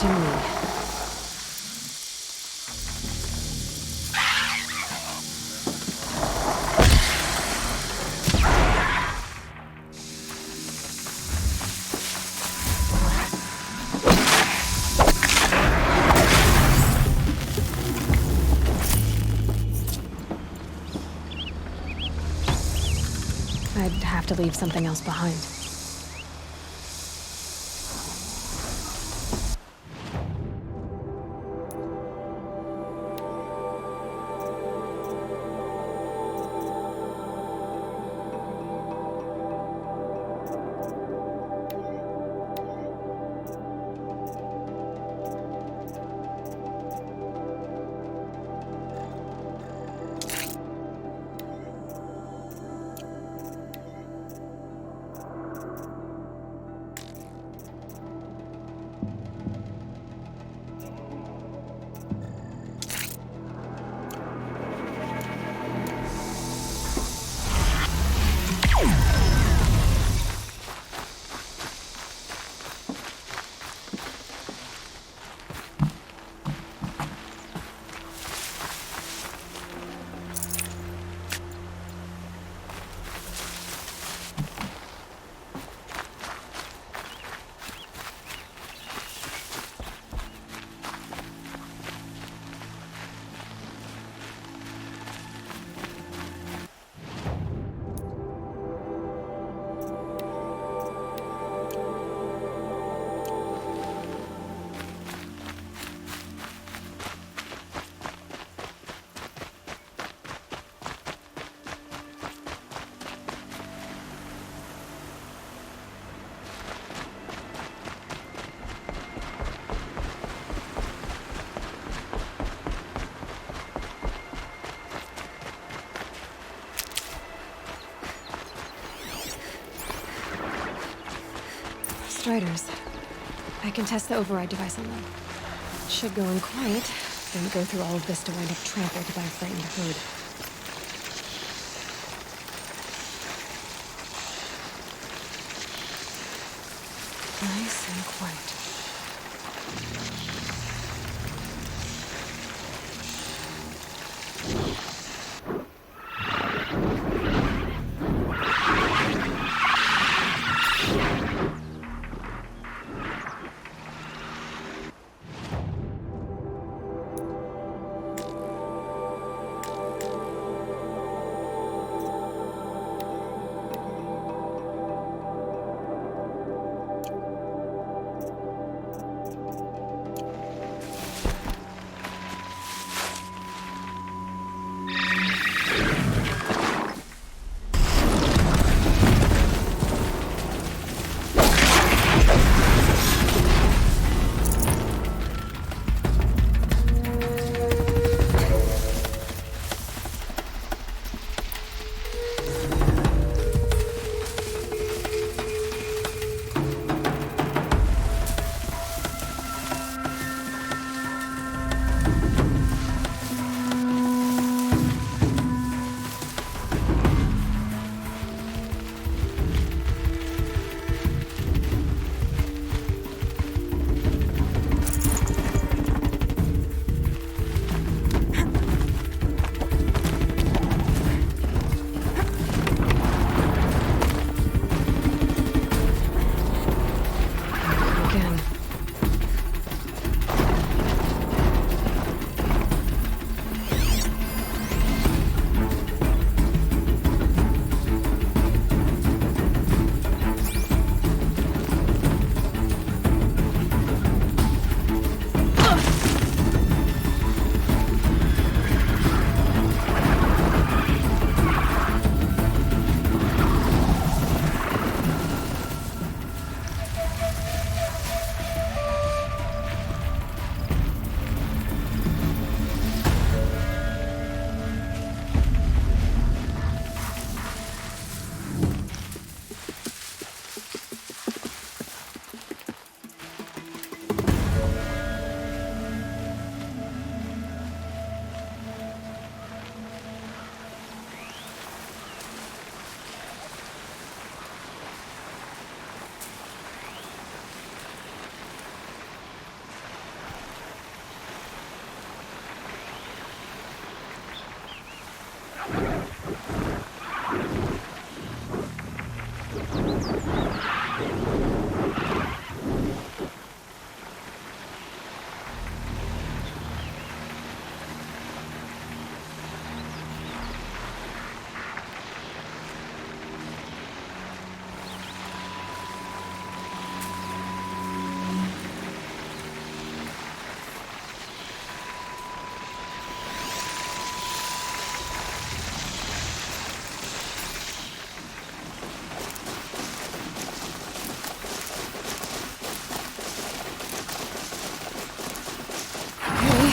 B: to me. I'd have to leave something else behind. Striders. I can test the override device on them. Should go in quiet, then go through all of this to wind up trampled by a frightened herd. Nice and quiet.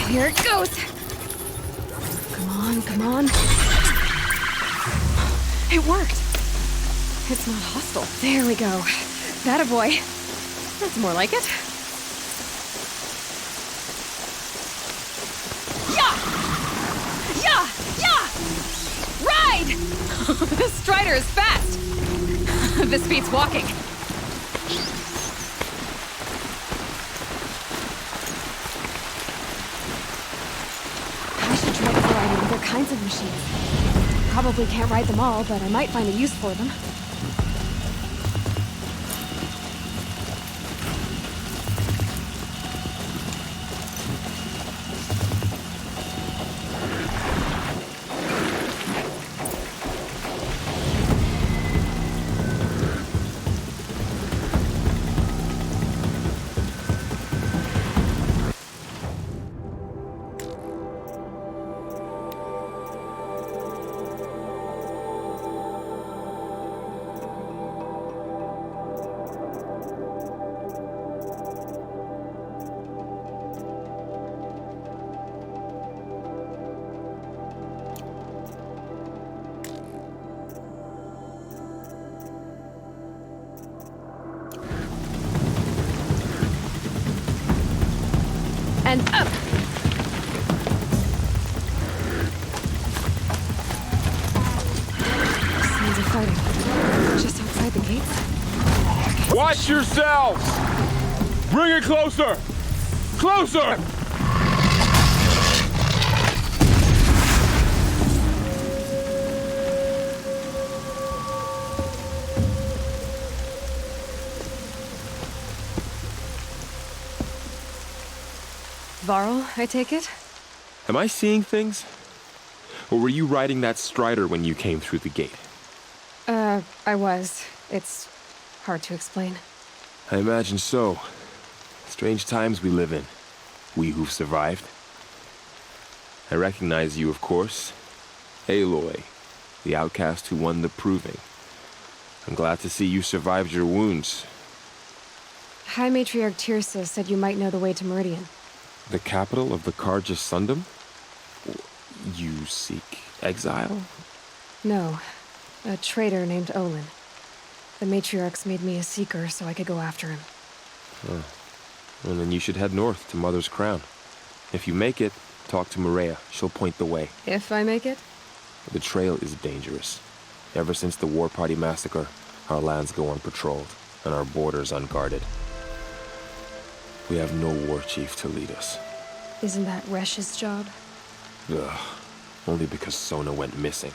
B: Here it goes. Come on, come on. It worked. It's not hostile. There we go. That a boy. That's more like it. Yeah! Yeah! Yeah! Ride! This strider is fast. This beats walking. I should try to variety other kinds of machines. Probably can't ride them all, but I might find a use for them. And up! Sounds of fighting. Just outside the gates?
S: Watch yourselves! Bring it closer! Closer!
B: Varl, I take it?
H: Am I seeing things? Or were you riding that strider when you came through the gate?
B: I was. It's hard to explain.
H: I imagine so. Strange times we live in. We who've survived. I recognize you, of course. Aloy, the outcast who won the proving. I'm glad to see you survived your wounds.
B: High Matriarch Tirsa said you might know the way to Meridian.
H: The capital of the Carja Sundom? You seek exile?
B: No. A traitor named Olin. The Matriarchs made me a seeker so I could go after him.
H: Oh. Well, then you should head north to Mother's Crown. If you make it, talk to Maria. She'll point the way.
B: If I make it?
H: The trail is dangerous. Ever since the War Party massacre, our lands go unpatrolled, and our borders unguarded. We have no war chief to lead us.
B: Isn't that Resh's job?
H: Ugh. Only because Sona went missing.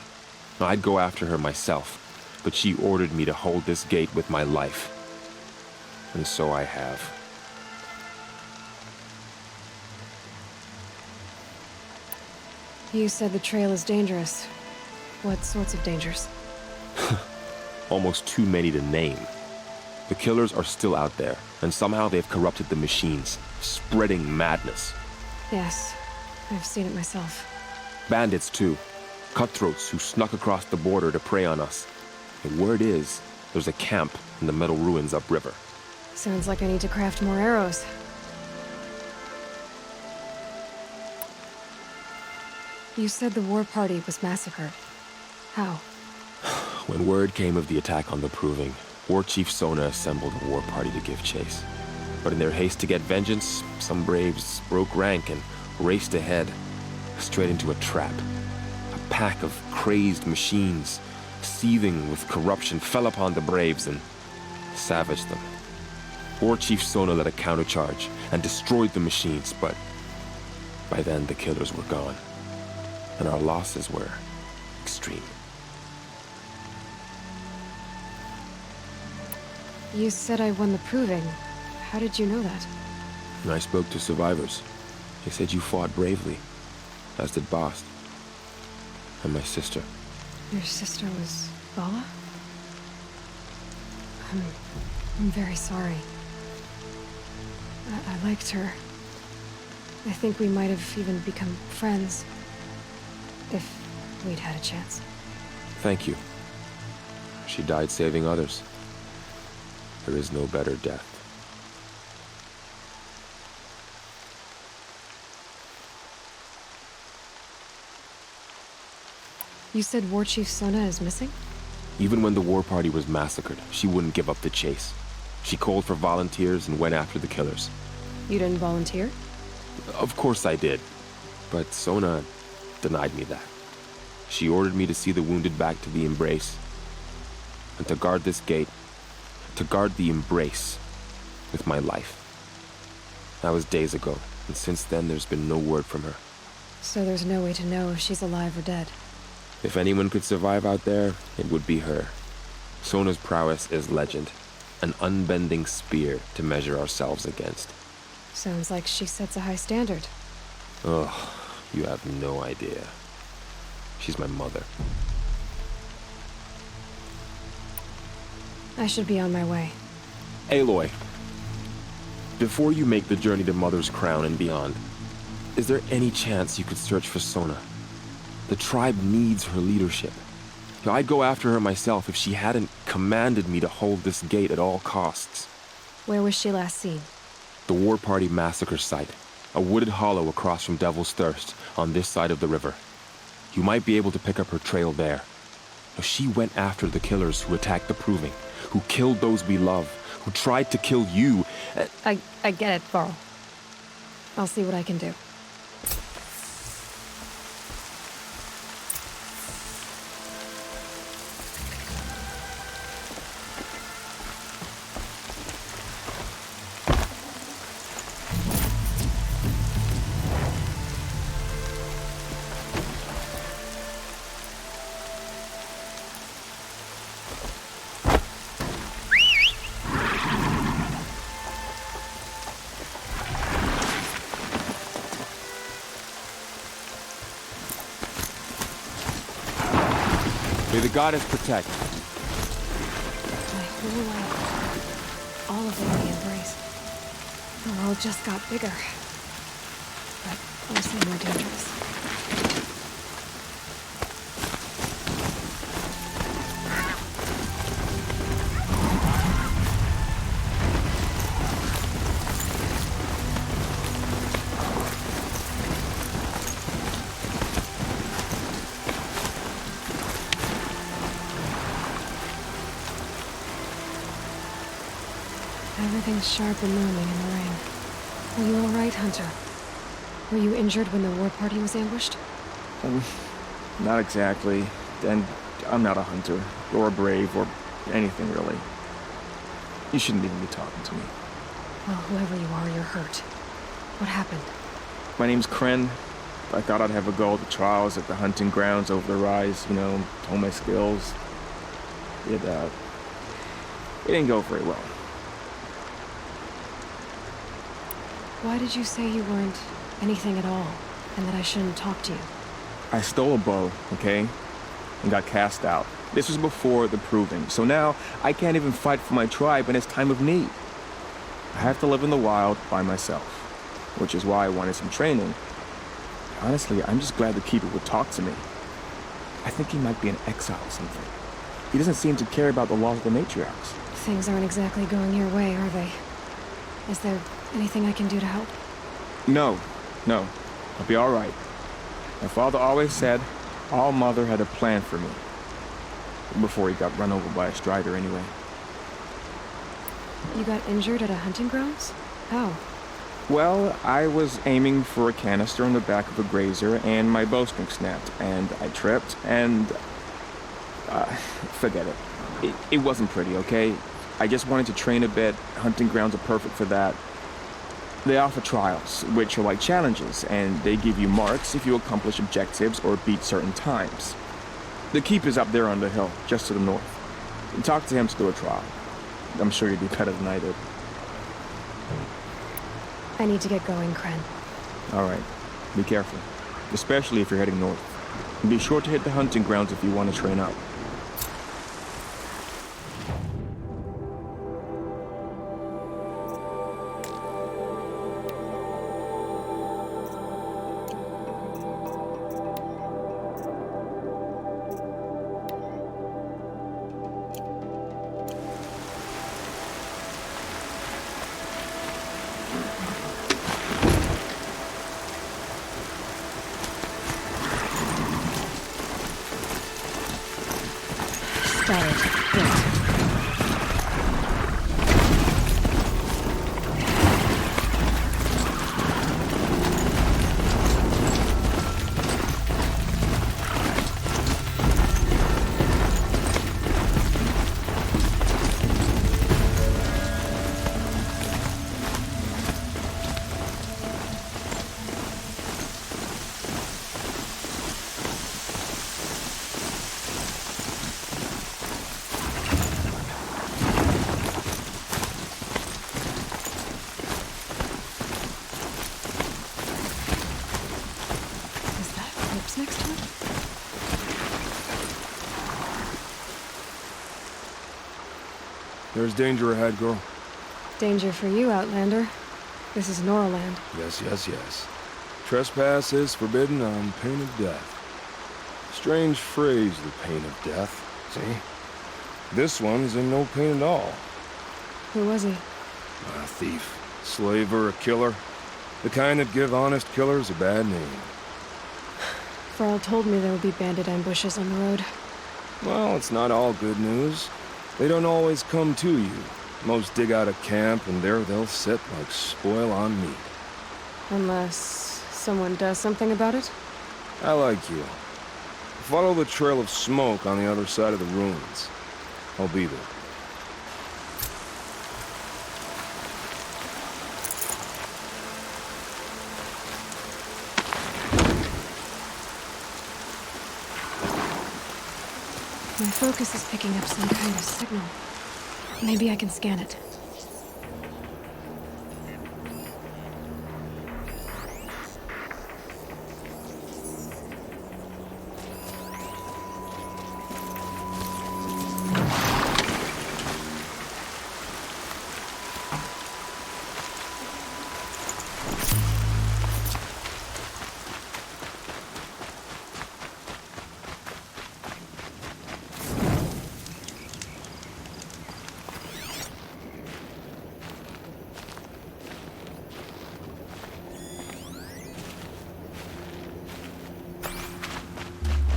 H: I'd go after her myself, but she ordered me to hold this gate with my life. And so I have.
B: You said the trail is dangerous. What sorts of dangers?
H: Almost too many to name. The killers are still out there, and somehow they've corrupted the machines, spreading madness.
B: Yes, I've seen it myself.
H: Bandits, too. Cutthroats who snuck across the border to prey on us. The word is, there's a camp in the metal ruins upriver.
B: Sounds like I need to craft more arrows. You said the war party was massacred. How?
H: When word came of the attack on the Proving, War Chief Sona assembled a war party to give chase. But in their haste to get vengeance, some braves broke rank and raced ahead, straight into a trap. A pack of crazed machines, seething with corruption, fell upon the braves and savaged them. War Chief Sona led a countercharge and destroyed the machines, but by then the killers were gone, and our losses were extreme.
B: You said I won the Proving. How did you know that?
H: And I spoke to survivors. They said you fought bravely, as did Bast. And my sister.
B: Your sister was Bala? I'm very sorry. I liked her. I think we might have even become friends. If we'd had a chance.
H: Thank you. She died saving others. There is no better death.
B: You said War Chief Sona is missing?
H: Even when the war party was massacred, she wouldn't give up the chase. She called for volunteers and went after the killers.
B: You didn't volunteer?
H: Of course I did, but Sona denied me that. She ordered me to see the wounded back to the Embrace, and to guard this gate, to guard the Embrace with my life. That was days ago, and since then there's been no word from her.
B: So there's no way to know if she's alive or dead.
H: If anyone could survive out there, it would be her. Sona's prowess is legend, an unbending spear to measure ourselves against.
B: Sounds like she sets a high standard.
H: Ugh, you have no idea. She's my mother.
B: I should be on my way.
H: Aloy, before you make the journey to Mother's Crown and beyond, is there any chance you could search for Sona? The tribe needs her leadership. I'd go after her myself if she hadn't commanded me to hold this gate at all costs.
B: Where was she last seen?
H: The War Party massacre site, a wooded hollow across from Devil's Thirst on this side of the river. You might be able to pick up her trail there. She went after the killers who attacked the Proving, who killed those we love, who tried to kill you.
B: I get it, Varl. I'll see what I can do.
H: May the goddess protect.
B: My whole life, all of it in the Embrace. The world just got bigger, but also more dangerous. Everything's sharp and looming in the rain. Are you all right, Hunter? Were you injured when the war party was ambushed?
J: Not exactly. And I'm not a hunter, or a brave, or anything really. You shouldn't even be talking to me.
B: Well, whoever you are, you're hurt. What happened?
J: My name's Kren. I thought I'd have a go at the trials at the hunting grounds over the rise, you know, hone my skills. It didn't go very well.
B: Why did you say you weren't anything at all, and that I shouldn't talk to you?
J: I stole a bow, okay? And got cast out. This was before the Proving, so now I can't even fight for my tribe in its time of need. I have to live in the wild by myself, which is why I wanted some training. Honestly, I'm just glad the Keeper would talk to me. I think he might be an exile or something. He doesn't seem to care about the laws of the matriarchs.
B: Things aren't exactly going your way, are they? Is there anything I can do to help?
J: No. I'll be all right. My father always said All Mother had a plan for me. Before he got run over by a strider, anyway.
B: You got injured at a hunting grounds? How?
J: Well, I was aiming for a canister in the back of a grazer, and my bowstring snapped, and I tripped, and... forget it. It wasn't pretty, okay? I just wanted to train a bit. Hunting grounds are perfect for that. They offer trials, which are like challenges, and they give you marks if you accomplish objectives or beat certain times. The Keeper's up there on the hill, just to the north. Talk to him to do a trial. I'm sure you'd be better than I did.
B: I need to get going, Kren.
J: All right. Be careful, especially if you're heading north. And be sure to hit the hunting grounds if you want to train up.
B: Got it. Good. Next to it?
W: There's danger ahead, girl.
B: Danger for you, Outlander. This is Noraland.
W: Yes, yes, yes. Trespass is forbidden on pain of death. Strange phrase, the pain of death. See? This one's in no pain at all.
B: Who was he?
W: A thief. Slaver, a killer. The kind that give honest killers a bad name.
B: Farrell told me there would be bandit ambushes on the road.
W: Well, it's not all good news. They don't always come to you. Most dig out a camp, and there they'll sit like spoil on meat.
B: Unless someone does something about it?
W: I like you. Follow the trail of smoke on the other side of the ruins. I'll be there.
B: My focus is picking up some kind of signal. Maybe I can scan it.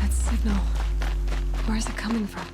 B: Signal. Where is it coming from?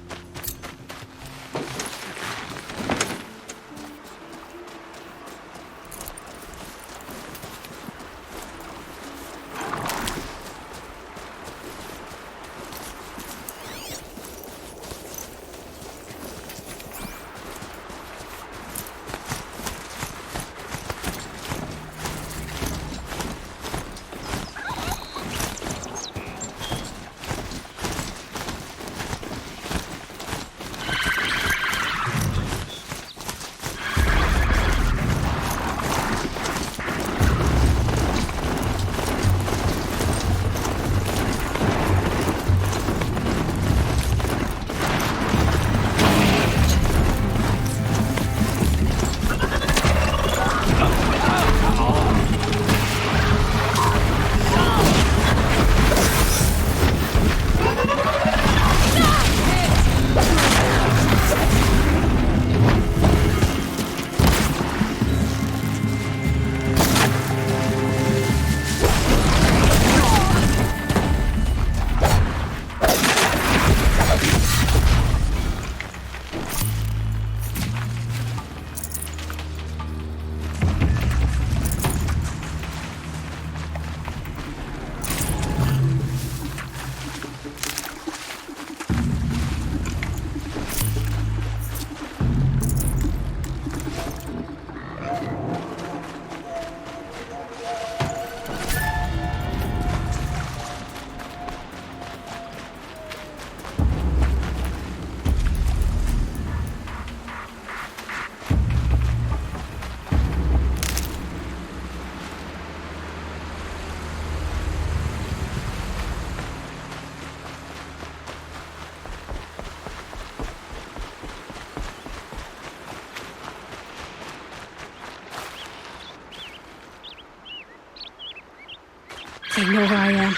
B: They know where I am.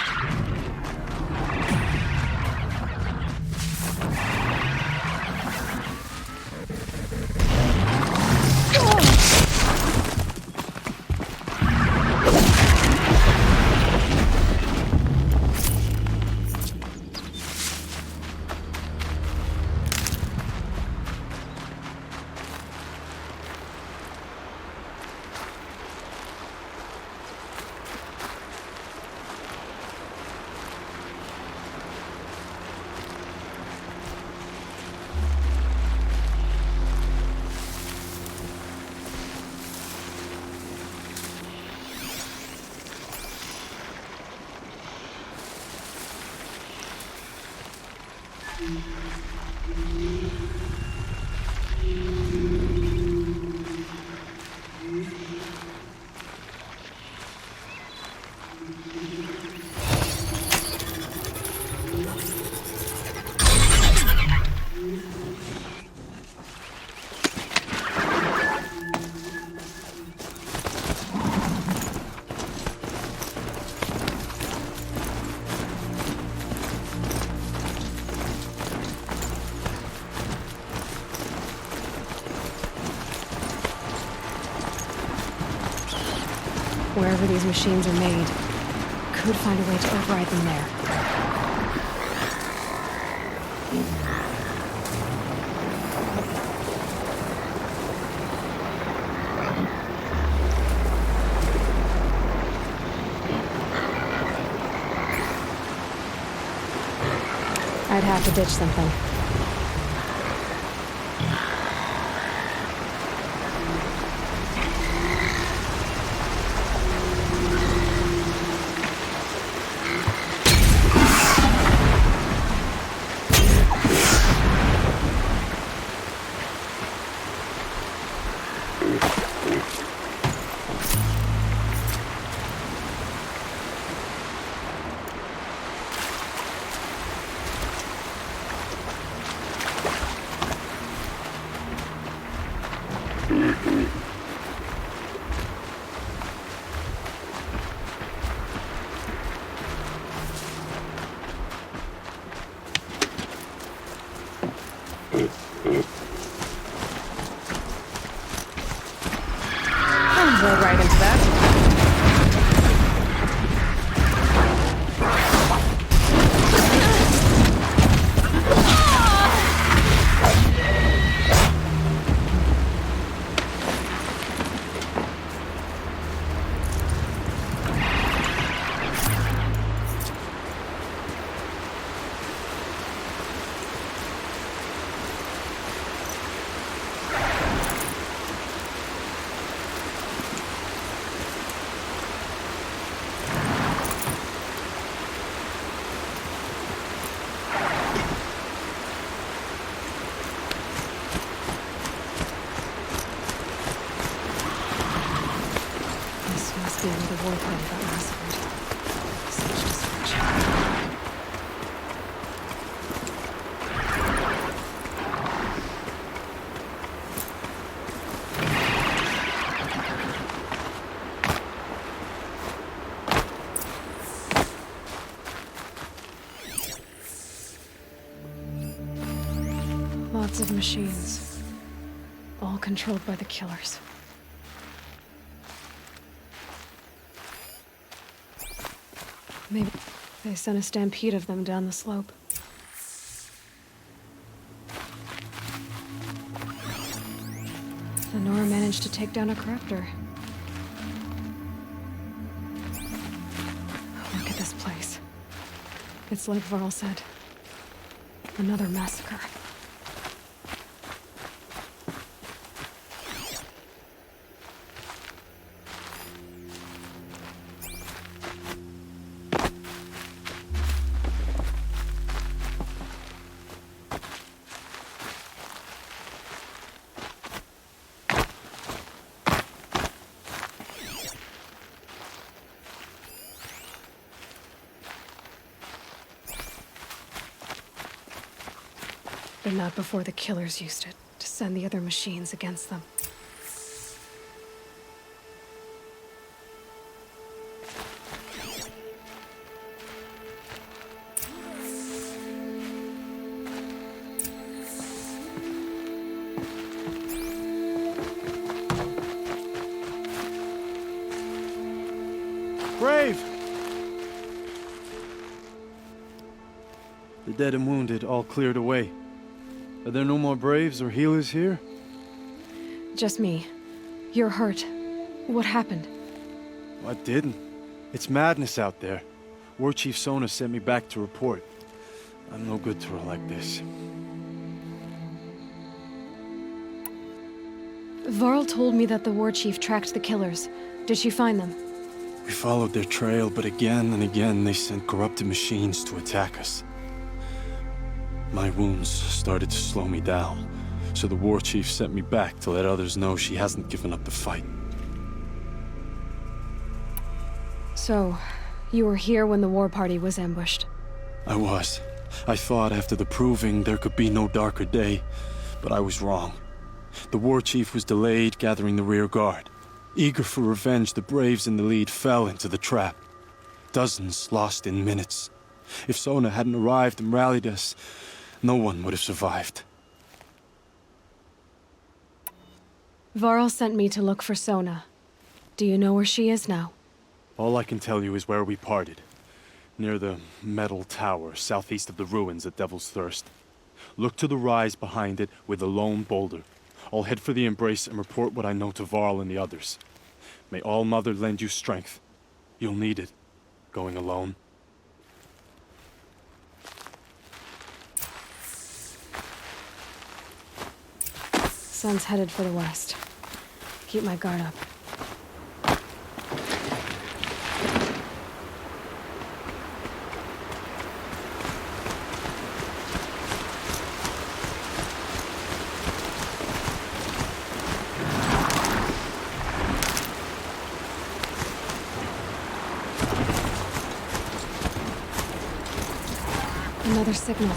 B: Wherever these machines are made, could find a way to override them there. I'd have to ditch something. Rode right into that. The war party got massacred. Such destruction. Lots of machines, all controlled by the killers. Maybe they sent a stampede of them down the slope. The Nora managed to take down a corruptor. Look at this place. It's like Varl said. Another massacre. But not before the killers used it to send the other machines against them.
K: Brave! The dead and wounded all cleared away. Are there no more Braves or healers here?
B: Just me. You're hurt. What happened?
K: I didn't. It's madness out there. War Chief Sona sent me back to report. I'm no good to her like this.
B: Varl told me that the War Chief tracked the killers. Did she find them?
K: We followed their trail, but again and again they sent corrupted machines to attack us. My wounds started to slow me down, so the war chief sent me back to let others know she hasn't given up the fight.
L: So, you were here when the war party was ambushed?
K: I was. I thought after the proving there could be no darker day, but I was wrong. The war chief was delayed gathering the rear guard. Eager for revenge, the braves in the lead fell into the trap. Dozens lost in minutes. If Sona hadn't arrived and rallied us, no one would have survived.
L: Varl sent me to look for Sona. Do you know where she is now?
K: All I can tell you is where we parted. Near the metal tower, southeast of the ruins at Devil's Thirst. Look to the rise behind it with a lone boulder. I'll head for the embrace and report what I know to Varl and the others. May All Mother lend you strength. You'll need it, going alone.
L: Sun's headed for the west. Keep my guard up. Another signal.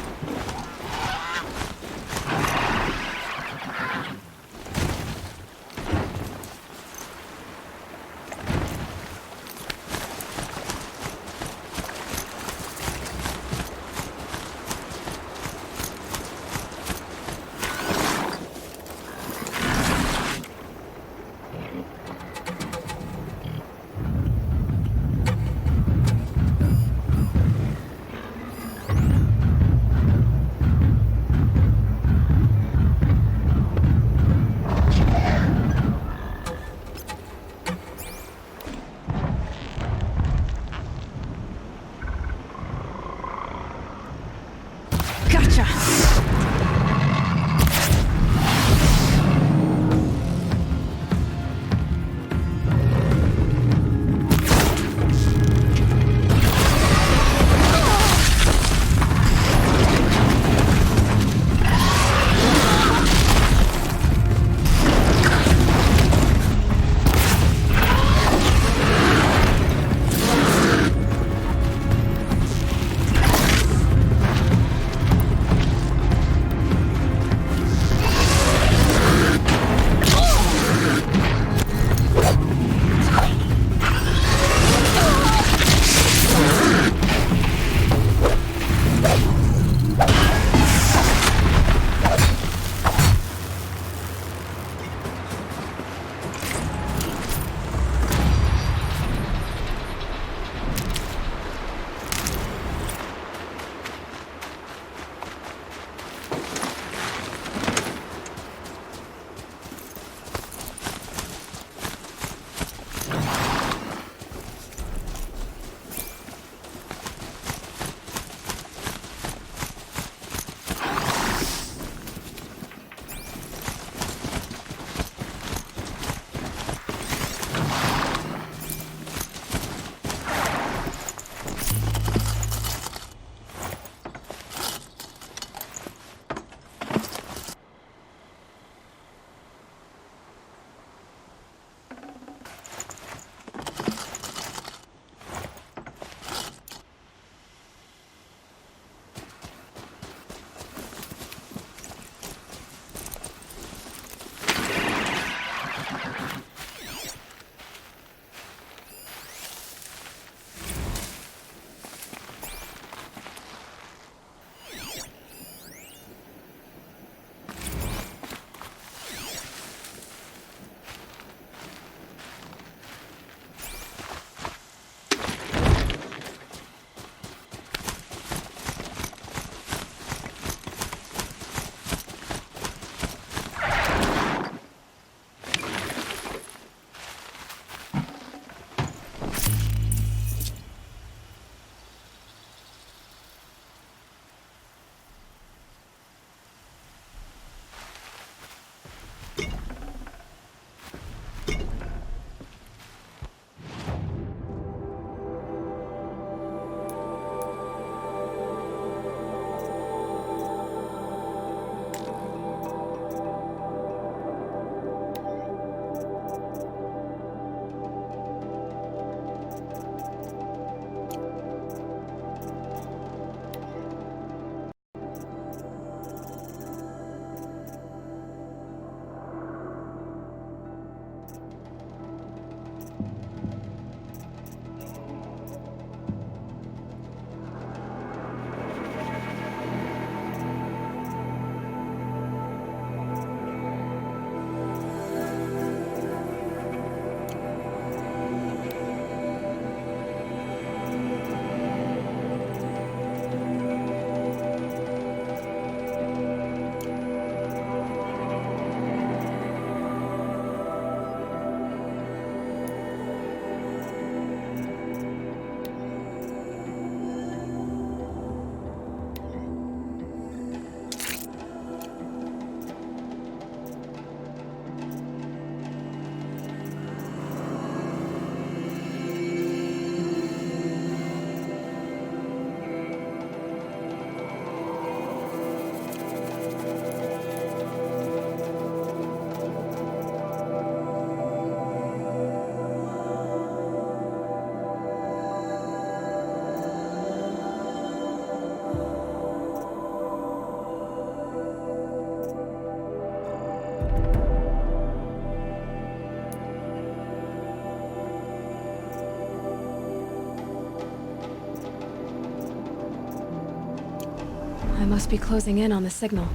L: I must be closing in on the signal.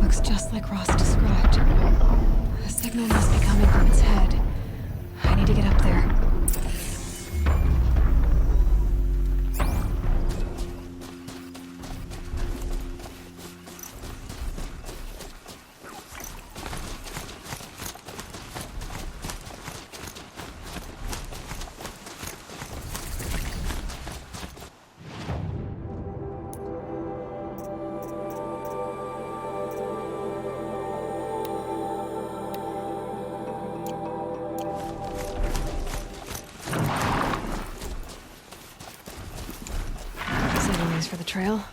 L: Looks just like Ross described. The signal must be coming from its head. I need to get up there. For the trail.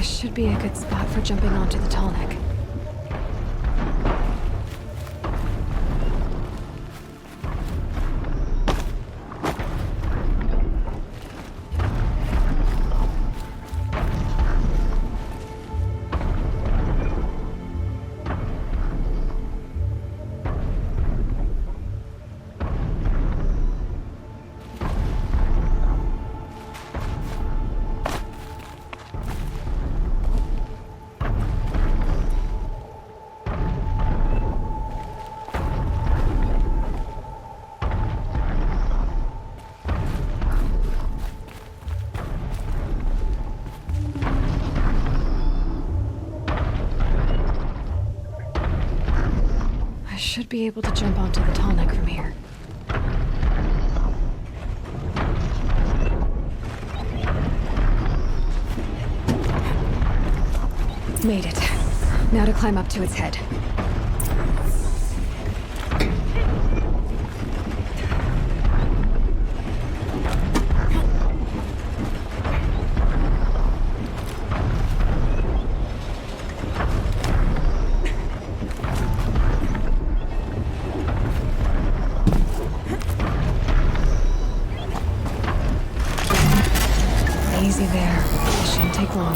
L: Should be a good spot for jumping onto the tall neck. Should be able to jump onto the tall neck from here. Made it. Now to climb up to its head. Easy there. It shouldn't take long.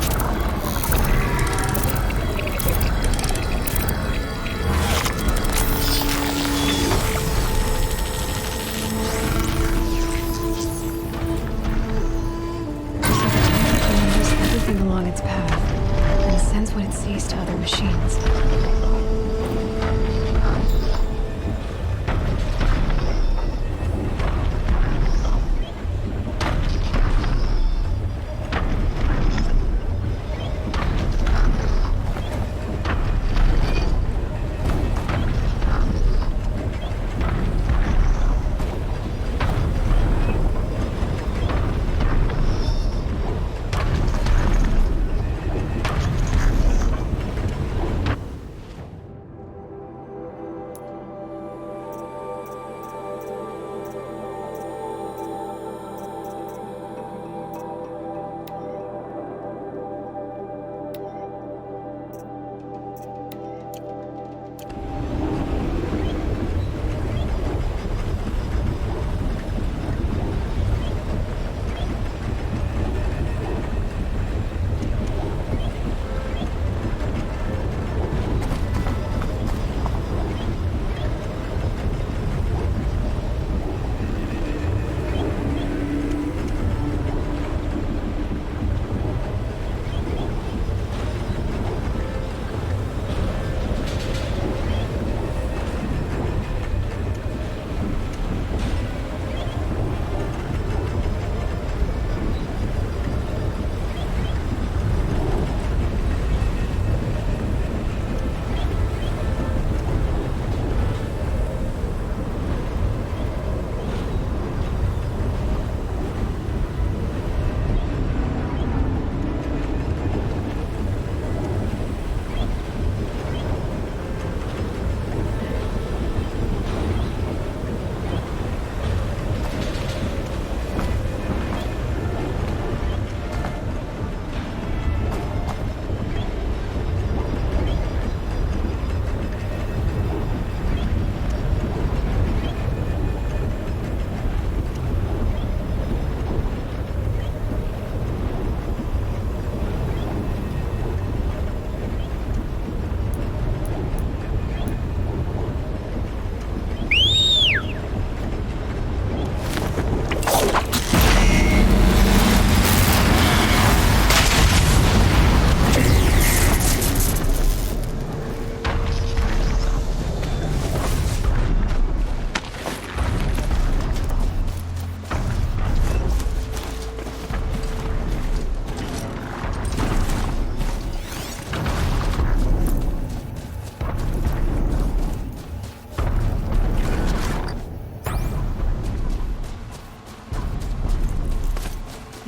L: Remembers everything along its path and sends what it sees to other machines.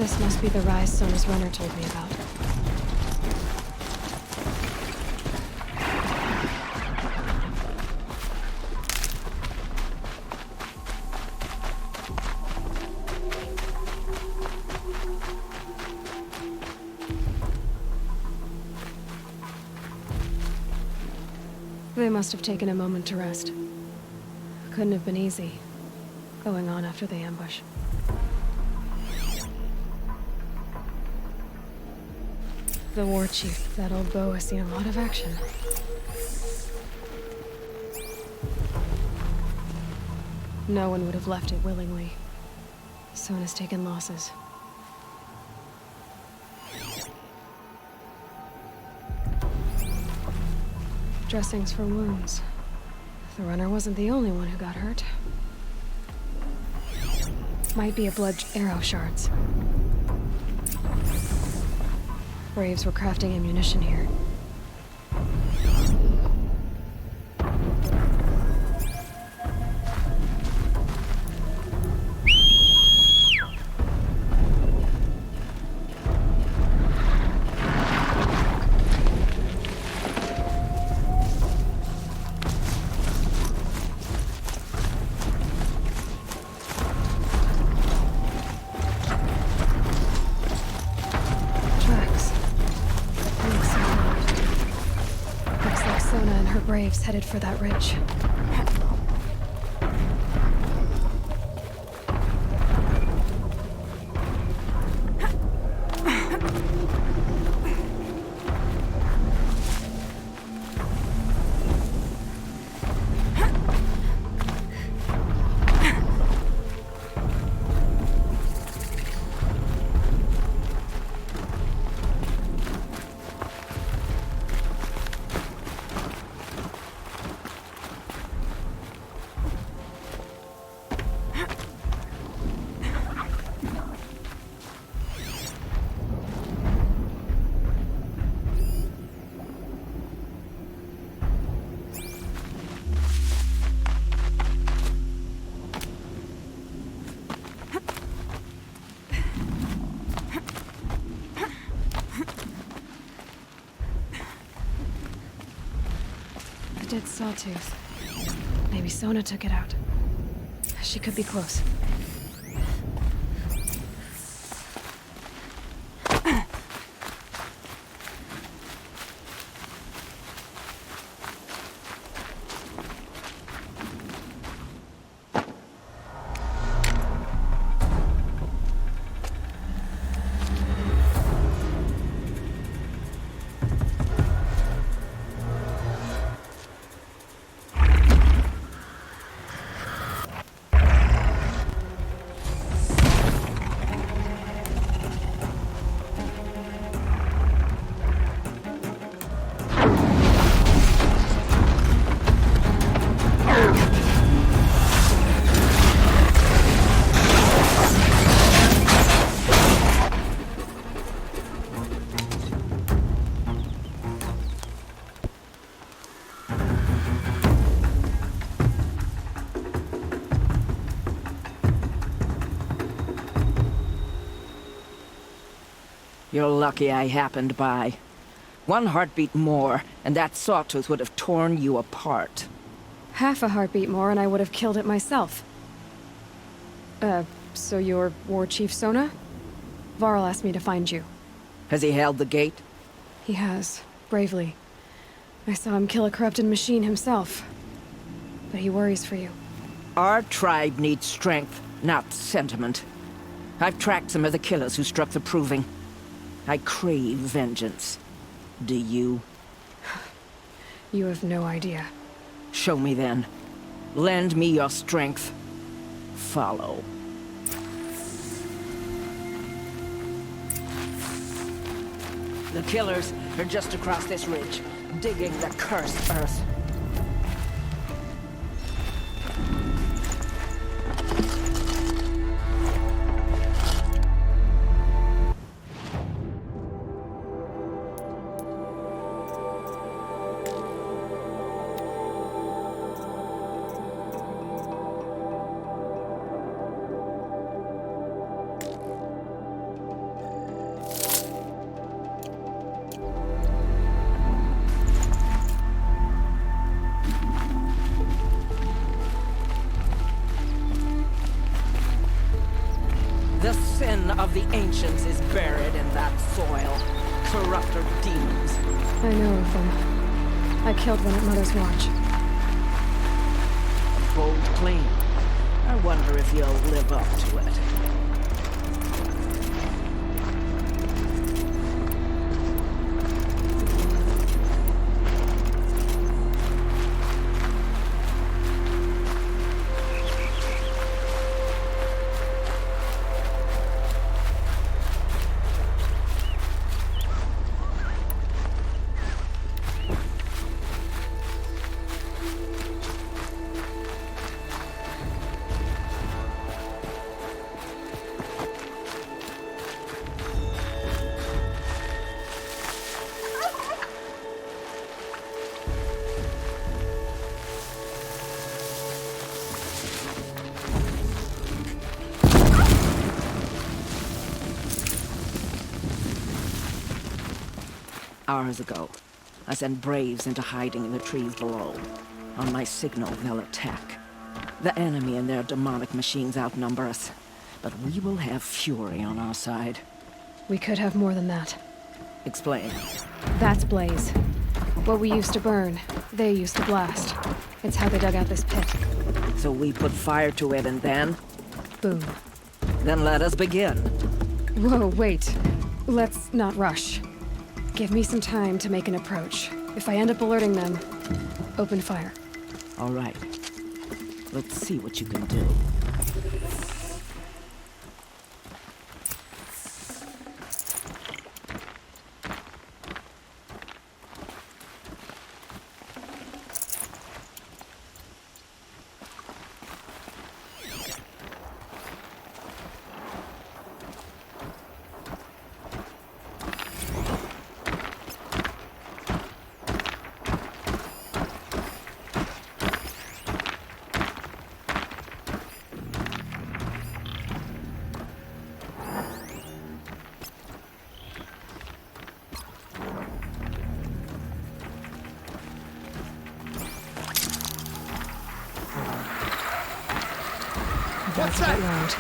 L: This must be the rise Sona's runner told me about. They must have taken a moment to rest. Couldn't have been easy, going on after the ambush. The war chief, that old beau, has seen a lot of action. No one would have left it willingly. Sona's taken losses. Dressings for wounds. The runner wasn't the only one who got hurt. Might be a blood arrow shards. Braves were crafting ammunition here. Braves headed for that ridge. Dead sawtooth. Maybe Sona took it out. She could be close.
I: You're lucky I happened by. One heartbeat more, and that sawtooth would have torn you apart.
L: Half a heartbeat more and I would have killed it myself. So you're War Chief Sona? Varl asked me to find you.
I: Has he held the gate?
L: He has, bravely. I saw him kill a corrupted machine himself. But he worries for you.
I: Our tribe needs strength, not sentiment. I've tracked some of the killers who struck the Proving. I crave vengeance. Do you?
L: You have no idea.
I: Show me then. Lend me your strength. Follow. The killers are just across this ridge, digging the cursed earth. The sin of the ancients is buried in that soil. Corrupter demons.
L: I know of them. I killed one at Mother's Watch.
I: A bold claim. I wonder if you'll live up to it. Hours ago, I sent Braves into hiding in the trees below. On my signal, they'll attack. The enemy and their demonic machines outnumber us, but we will have fury on our side.
L: We could have more than that.
I: Explain.
L: That's Blaze. What we used to burn, they used to blast. It's how they dug out this pit.
I: So we put fire to it and then?
L: Boom.
I: Then let us begin.
L: Whoa, wait. Let's not rush. Give me some time to make an approach. If I end up alerting them, open fire.
I: All right. Let's see what you can do.
L: What's that? Loud.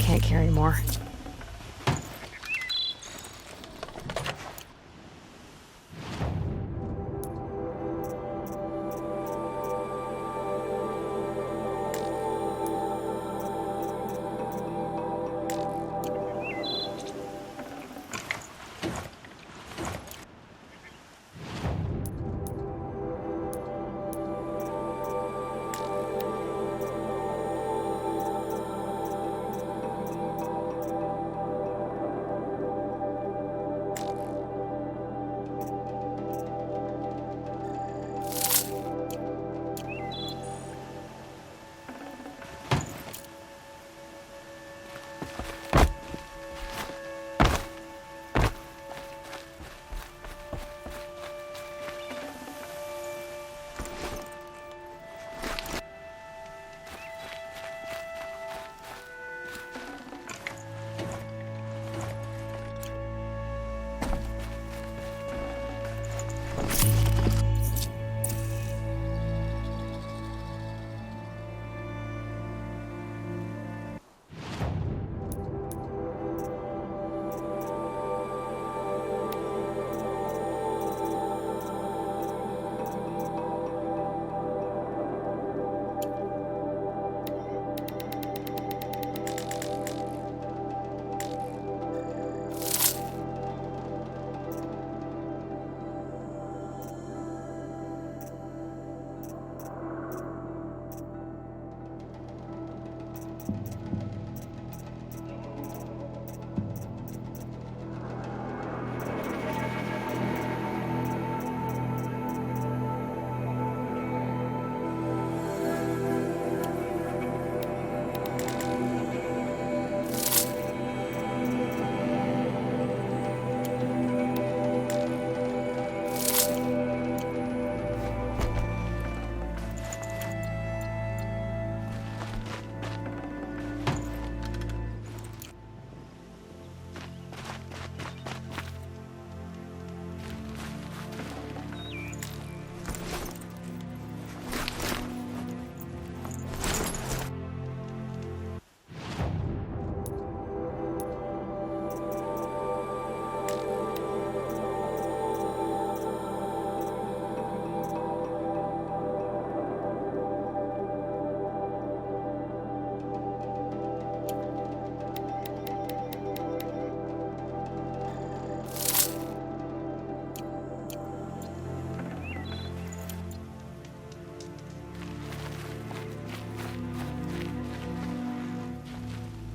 L: Can't carry more.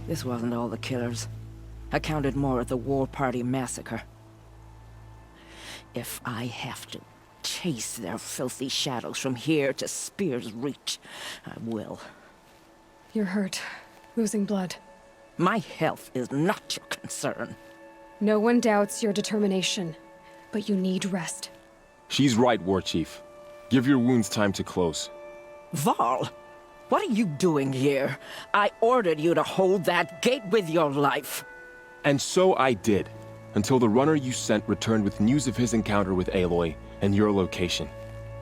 V: This wasn't all the killers. I counted more at the War Party massacre. If I have to chase their filthy shadows from here to Spear's Reach, I will.
L: You're hurt. Losing blood.
V: My health is not your concern.
L: No one doubts your determination, but you need rest.
H: She's right, War Chief. Give your wounds time to close.
V: Varl, what are you doing here? I ordered you to hold that gate with your life.
H: And so I did, until the runner you sent returned with news of his encounter with Aloy and your location.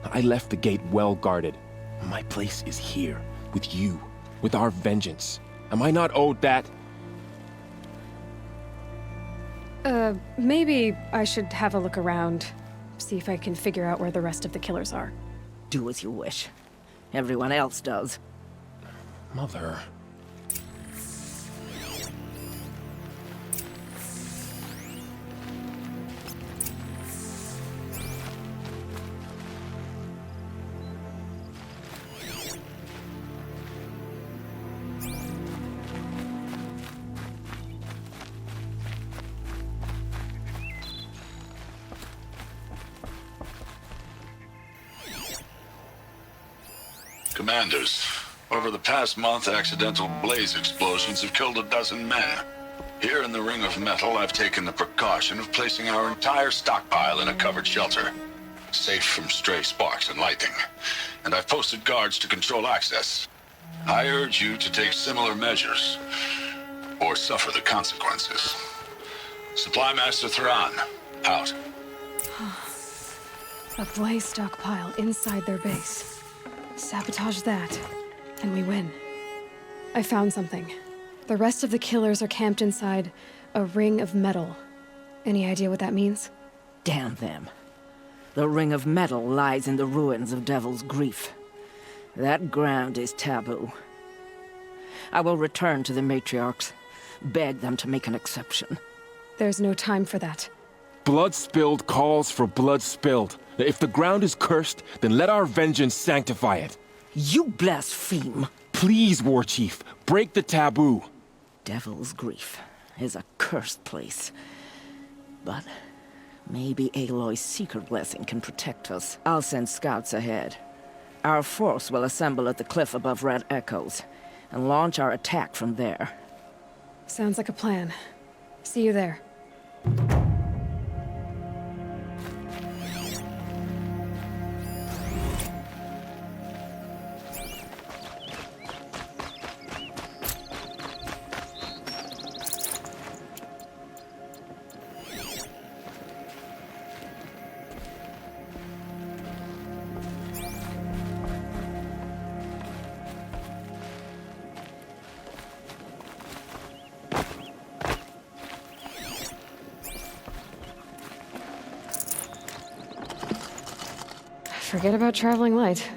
H: I left the gate well guarded. My place is here, with you, with our vengeance. Am I not owed that?
L: Maybe I should have a look around. See if I can figure out where the rest of the killers are.
V: Do as you wish. Everyone else does.
H: Mother...
M: Commanders, over the past month, accidental blaze explosions have killed 12 men. Here in the Ring of Metal, I've taken the precaution of placing our entire stockpile in a covered shelter, safe from stray sparks and lightning, and I've posted guards to control access. I urge you to take similar measures, or suffer the consequences. Supply Master Thran, out.
L: A blaze stockpile inside their base. Sabotage that, and we win. I found something. The rest of the killers are camped inside a ring of metal. Any idea what that means?
V: Damn them. The Ring of Metal lies in the ruins of Devil's Grief. That ground is taboo. I will return to the matriarchs, beg them to make an exception.
L: There's no time for that.
H: Blood spilled calls for blood spilled. If the ground is cursed, then let our vengeance sanctify it.
V: You blaspheme.
H: Please, War Chief, break the taboo.
V: Devil's Grief is a cursed place. But maybe Aloy's secret blessing can protect us. I'll send scouts ahead. Our force will assemble at the cliff above Red Echoes, and launch our attack from there.
L: Sounds like a plan. See you there. Forget about traveling light.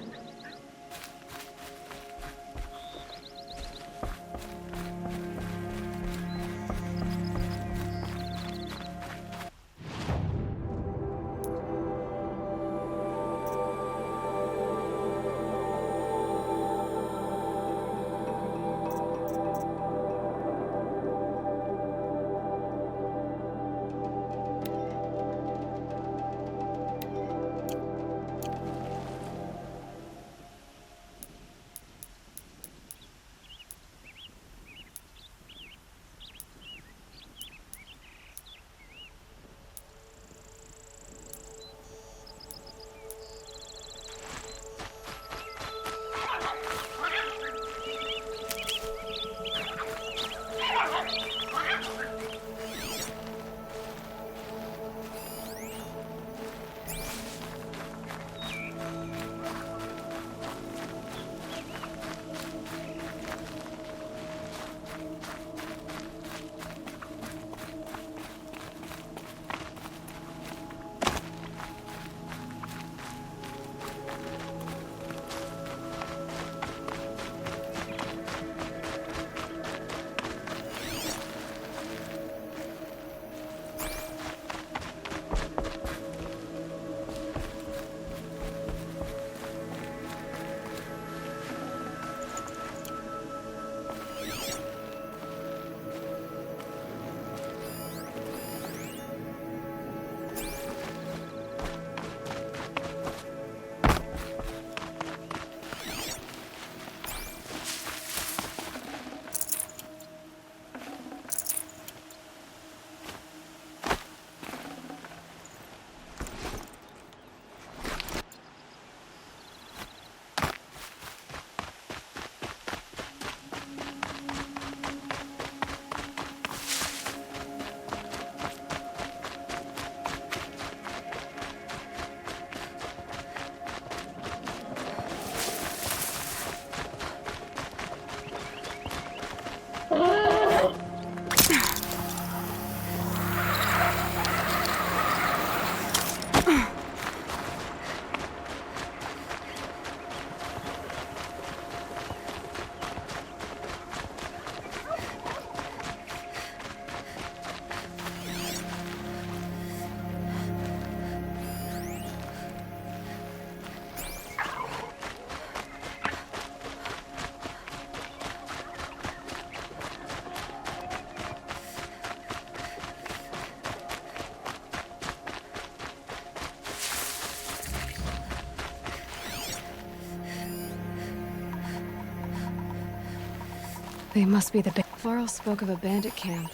L: They must be the Varl spoke of a bandit camp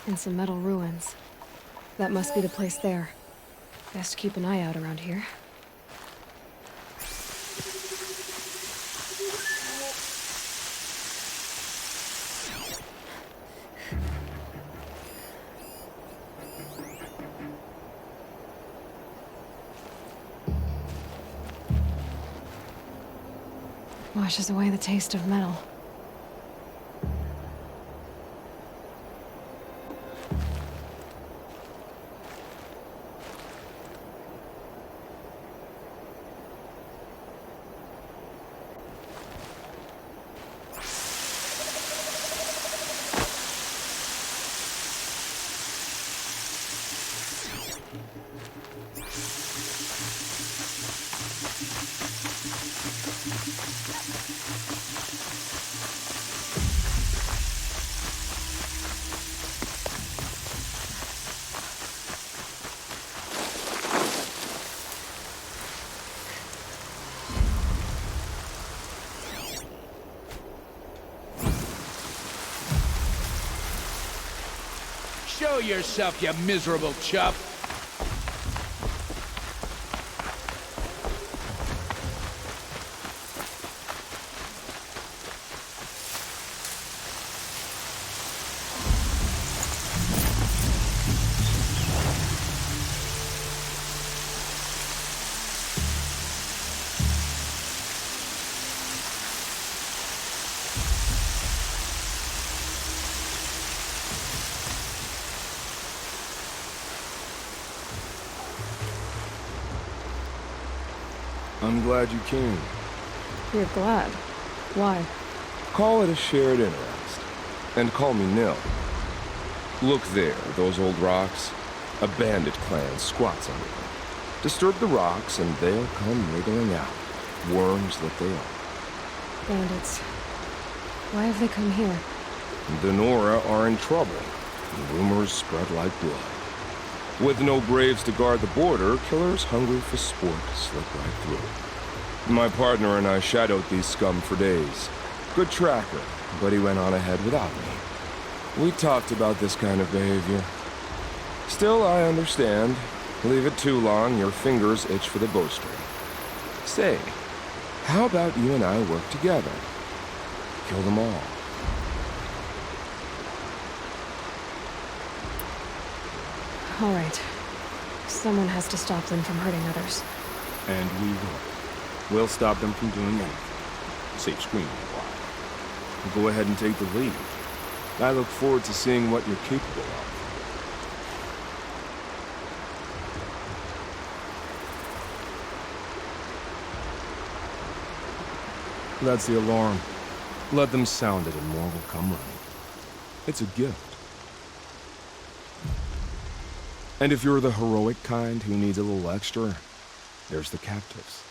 L: and some metal ruins. That must be the place there. Best keep an eye out around here. Washes away the taste of metal.
Q: Show yourself, you miserable chump!
W: I'm glad you came.
L: You're glad. Why?
W: Call it a shared interest. And call me Nil. Look there, those old rocks. A bandit clan squats under them. Disturb the rocks and they'll come wriggling out. Worms that they are.
L: Bandits. Why have they come here?
W: The Nora are in trouble. And rumors spread like blood. With no braves to guard the border, killers hungry for sport slip right through. My partner and I shadowed these scum for days. Good tracker, but he went on ahead without me. We talked about this kind of behavior. Still, I understand. Leave it too long, your fingers itch for the bowstring. Say, how about you and I work together? Kill them all.
L: All right. Someone has to stop them from hurting others.
W: And we will. We'll stop them from doing anything. Save screaming a while. Go ahead and take the lead. I look forward to seeing what you're capable of. That's the alarm. Let them sound it and more will come running. It's a gift. And if you're the heroic kind who needs a little extra, there's the captives.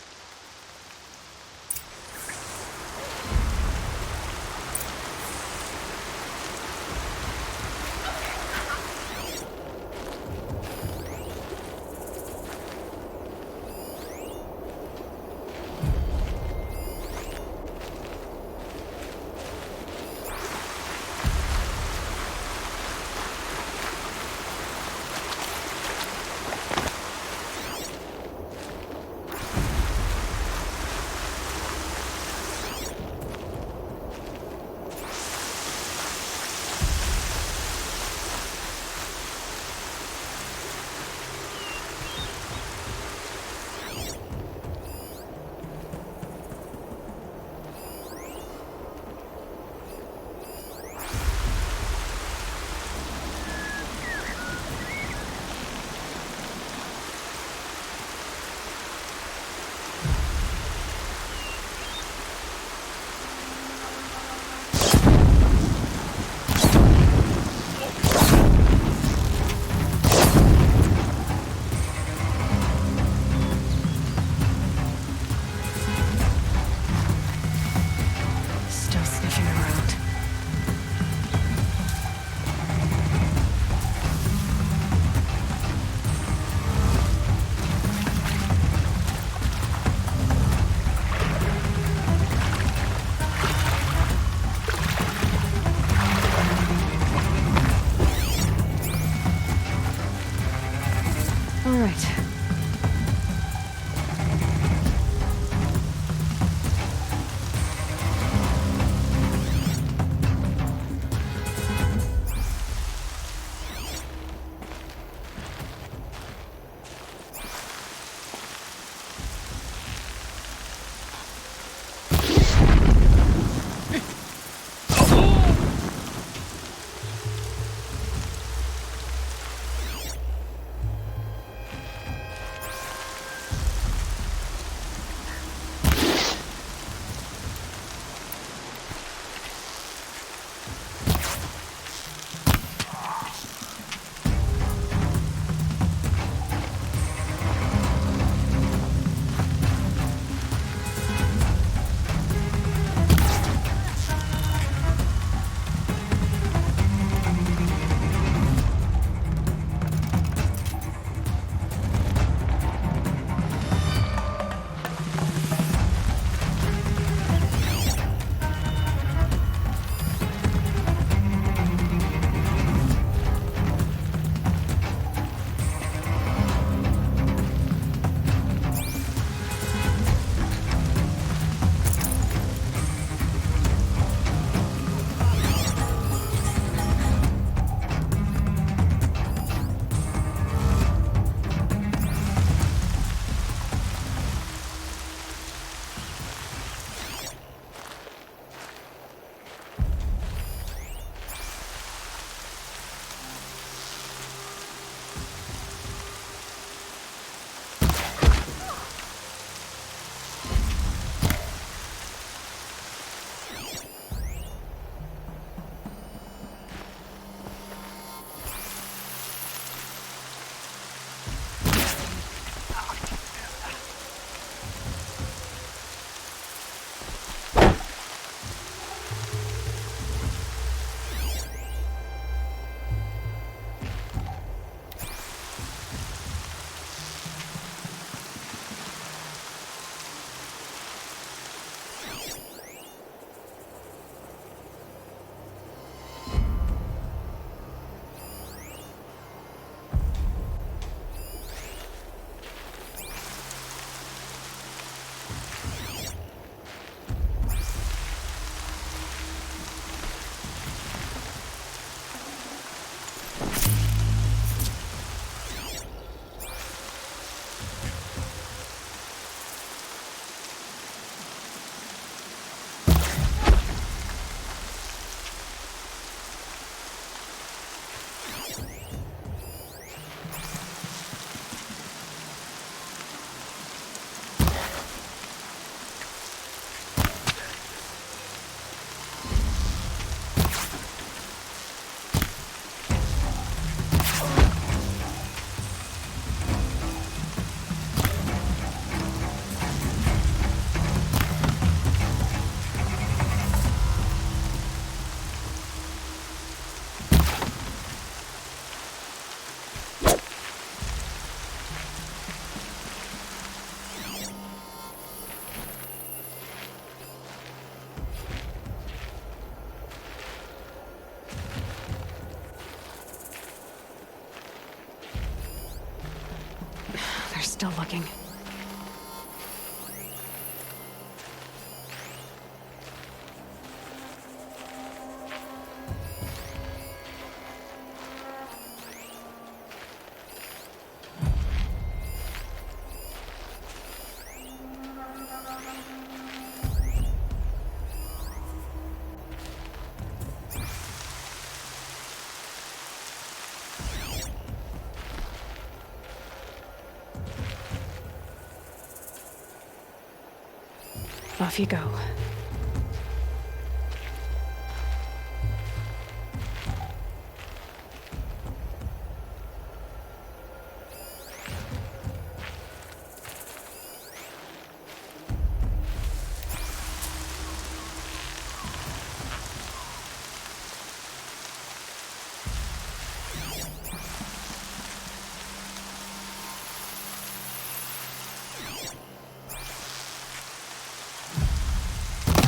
L: still looking. Off you go.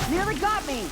I: Nearly got me!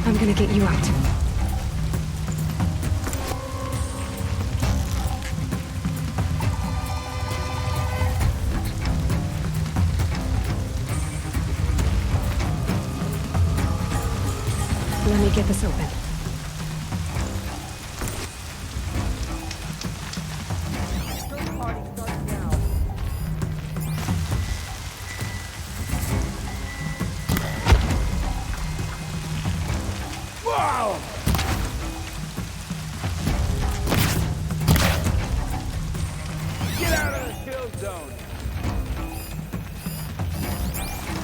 I: I'm gonna get you out. Let me get this open.
Q: Get out of the kill zone!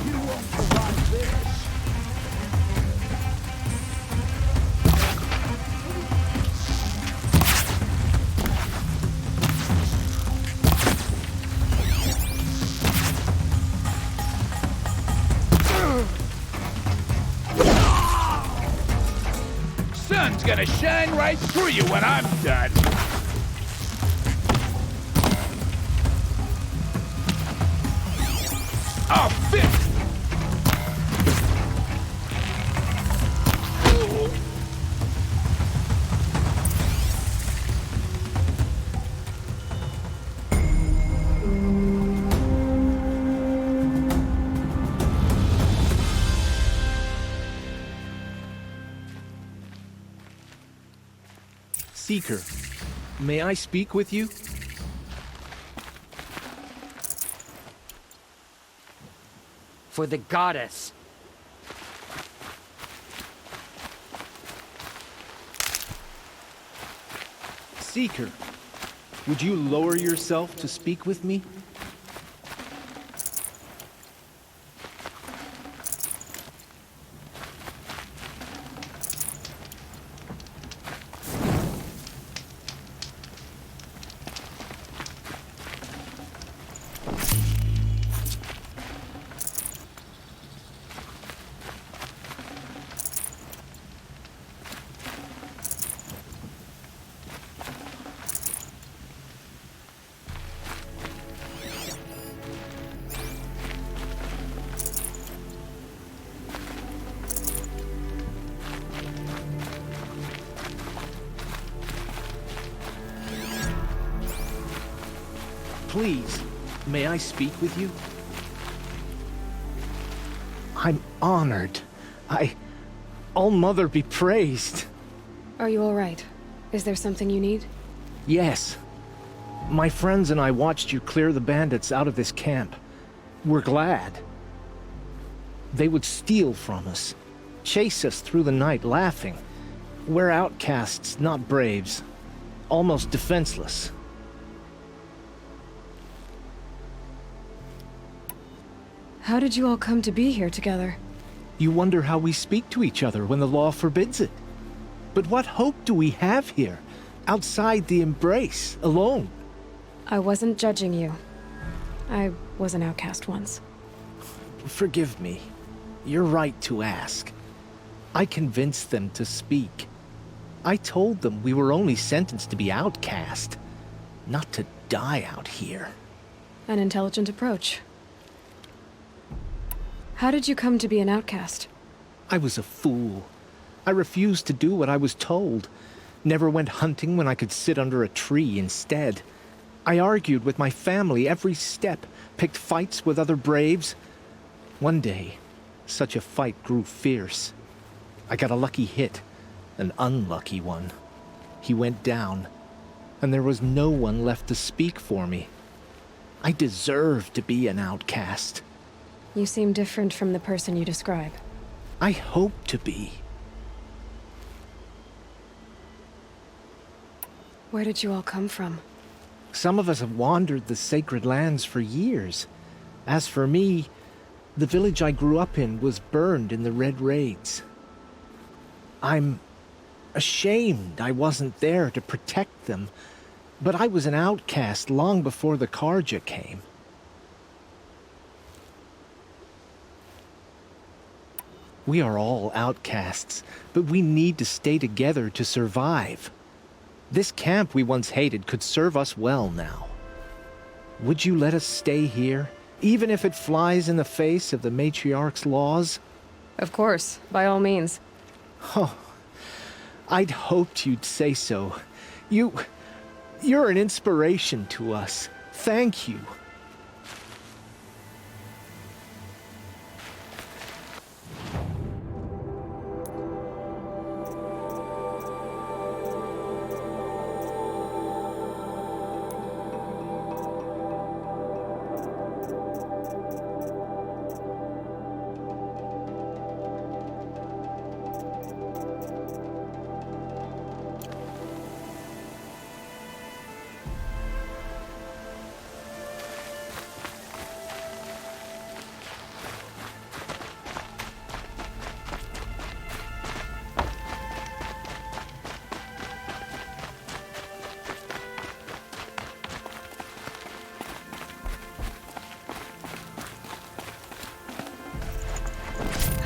Q: You won't survive this! Sun's gonna shine right through you when I'm done! Oh, fit!
O: Seeker, may I speak with you?
R: For the goddess.
O: Seeker, would you lower yourself to speak with me? Please, may I speak with you? I'm honored. All-Mother be praised.
L: Are you all right? Is there something you need?
O: Yes. My friends and I watched you clear the bandits out of this camp. We're glad. They would steal from us, chase us through the night laughing. We're outcasts, not braves. Almost defenseless.
L: How did you all come to be here together?
O: You wonder how we speak to each other when the law forbids it. But what hope do we have here, outside the embrace, alone?
L: I wasn't judging you. I was an outcast once.
O: Forgive me. You're right to ask. I convinced them to speak. I told them we were only sentenced to be outcast, not to die out here.
L: An intelligent approach. How did you come to be an outcast?
O: I was a fool. I refused to do what I was told. Never went hunting when I could sit under a tree instead. I argued with my family every step, picked fights with other braves. One day, such a fight grew fierce. I got a lucky hit, an unlucky one. He went down, and there was no one left to speak for me. I deserved to be an outcast.
L: You seem different from the person you describe.
O: I hope to be.
L: Where did you all come from?
O: Some of us have wandered the sacred lands for years. As for me, the village I grew up in was burned in the Red Raids. I'm ashamed I wasn't there to protect them, but I was an outcast long before the Karja came. We are all outcasts, but we need to stay together to survive. This camp we once hated could serve us well now. Would you let us stay here, even if it flies in the face of the matriarch's laws?
L: Of course, by all means.
O: Oh, I'd hoped you'd say so. You're an inspiration to us. Thank you.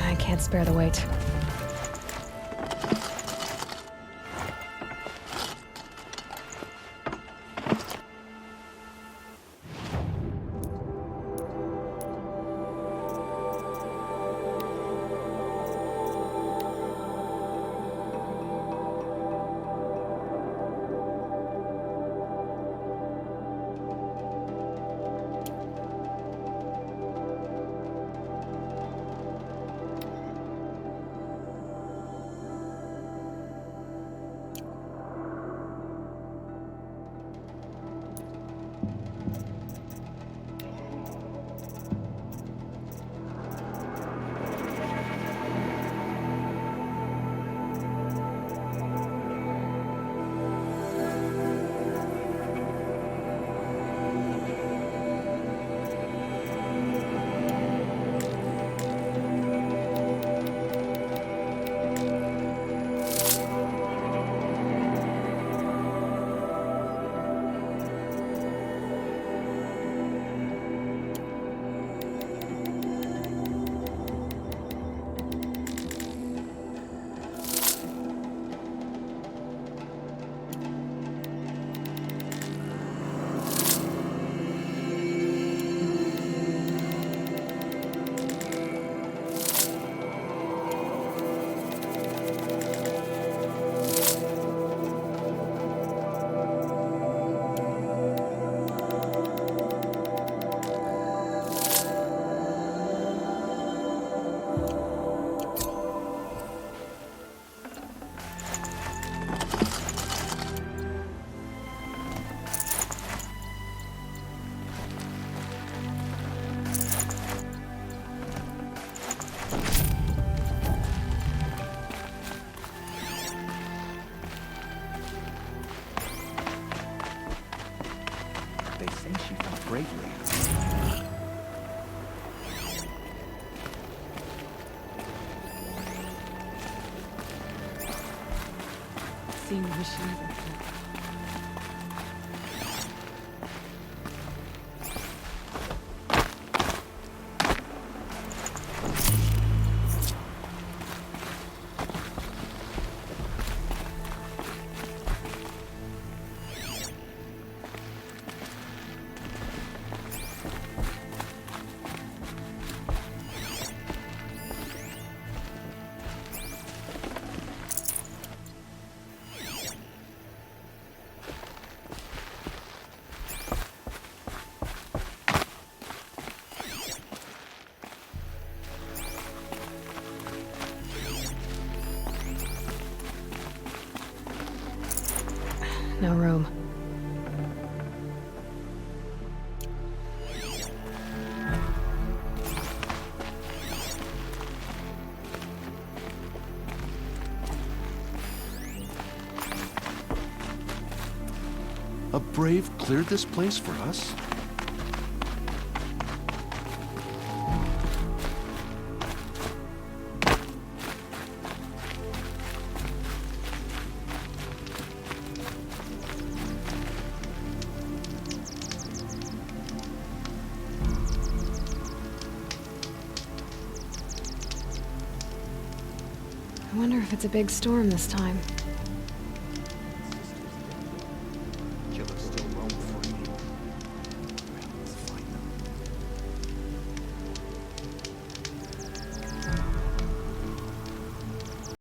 L: I can't spare the weight.
D: seemed to wish she never fell.
L: No room.
G: A brave cleared this place for us?
L: I wonder if it's a big storm this time.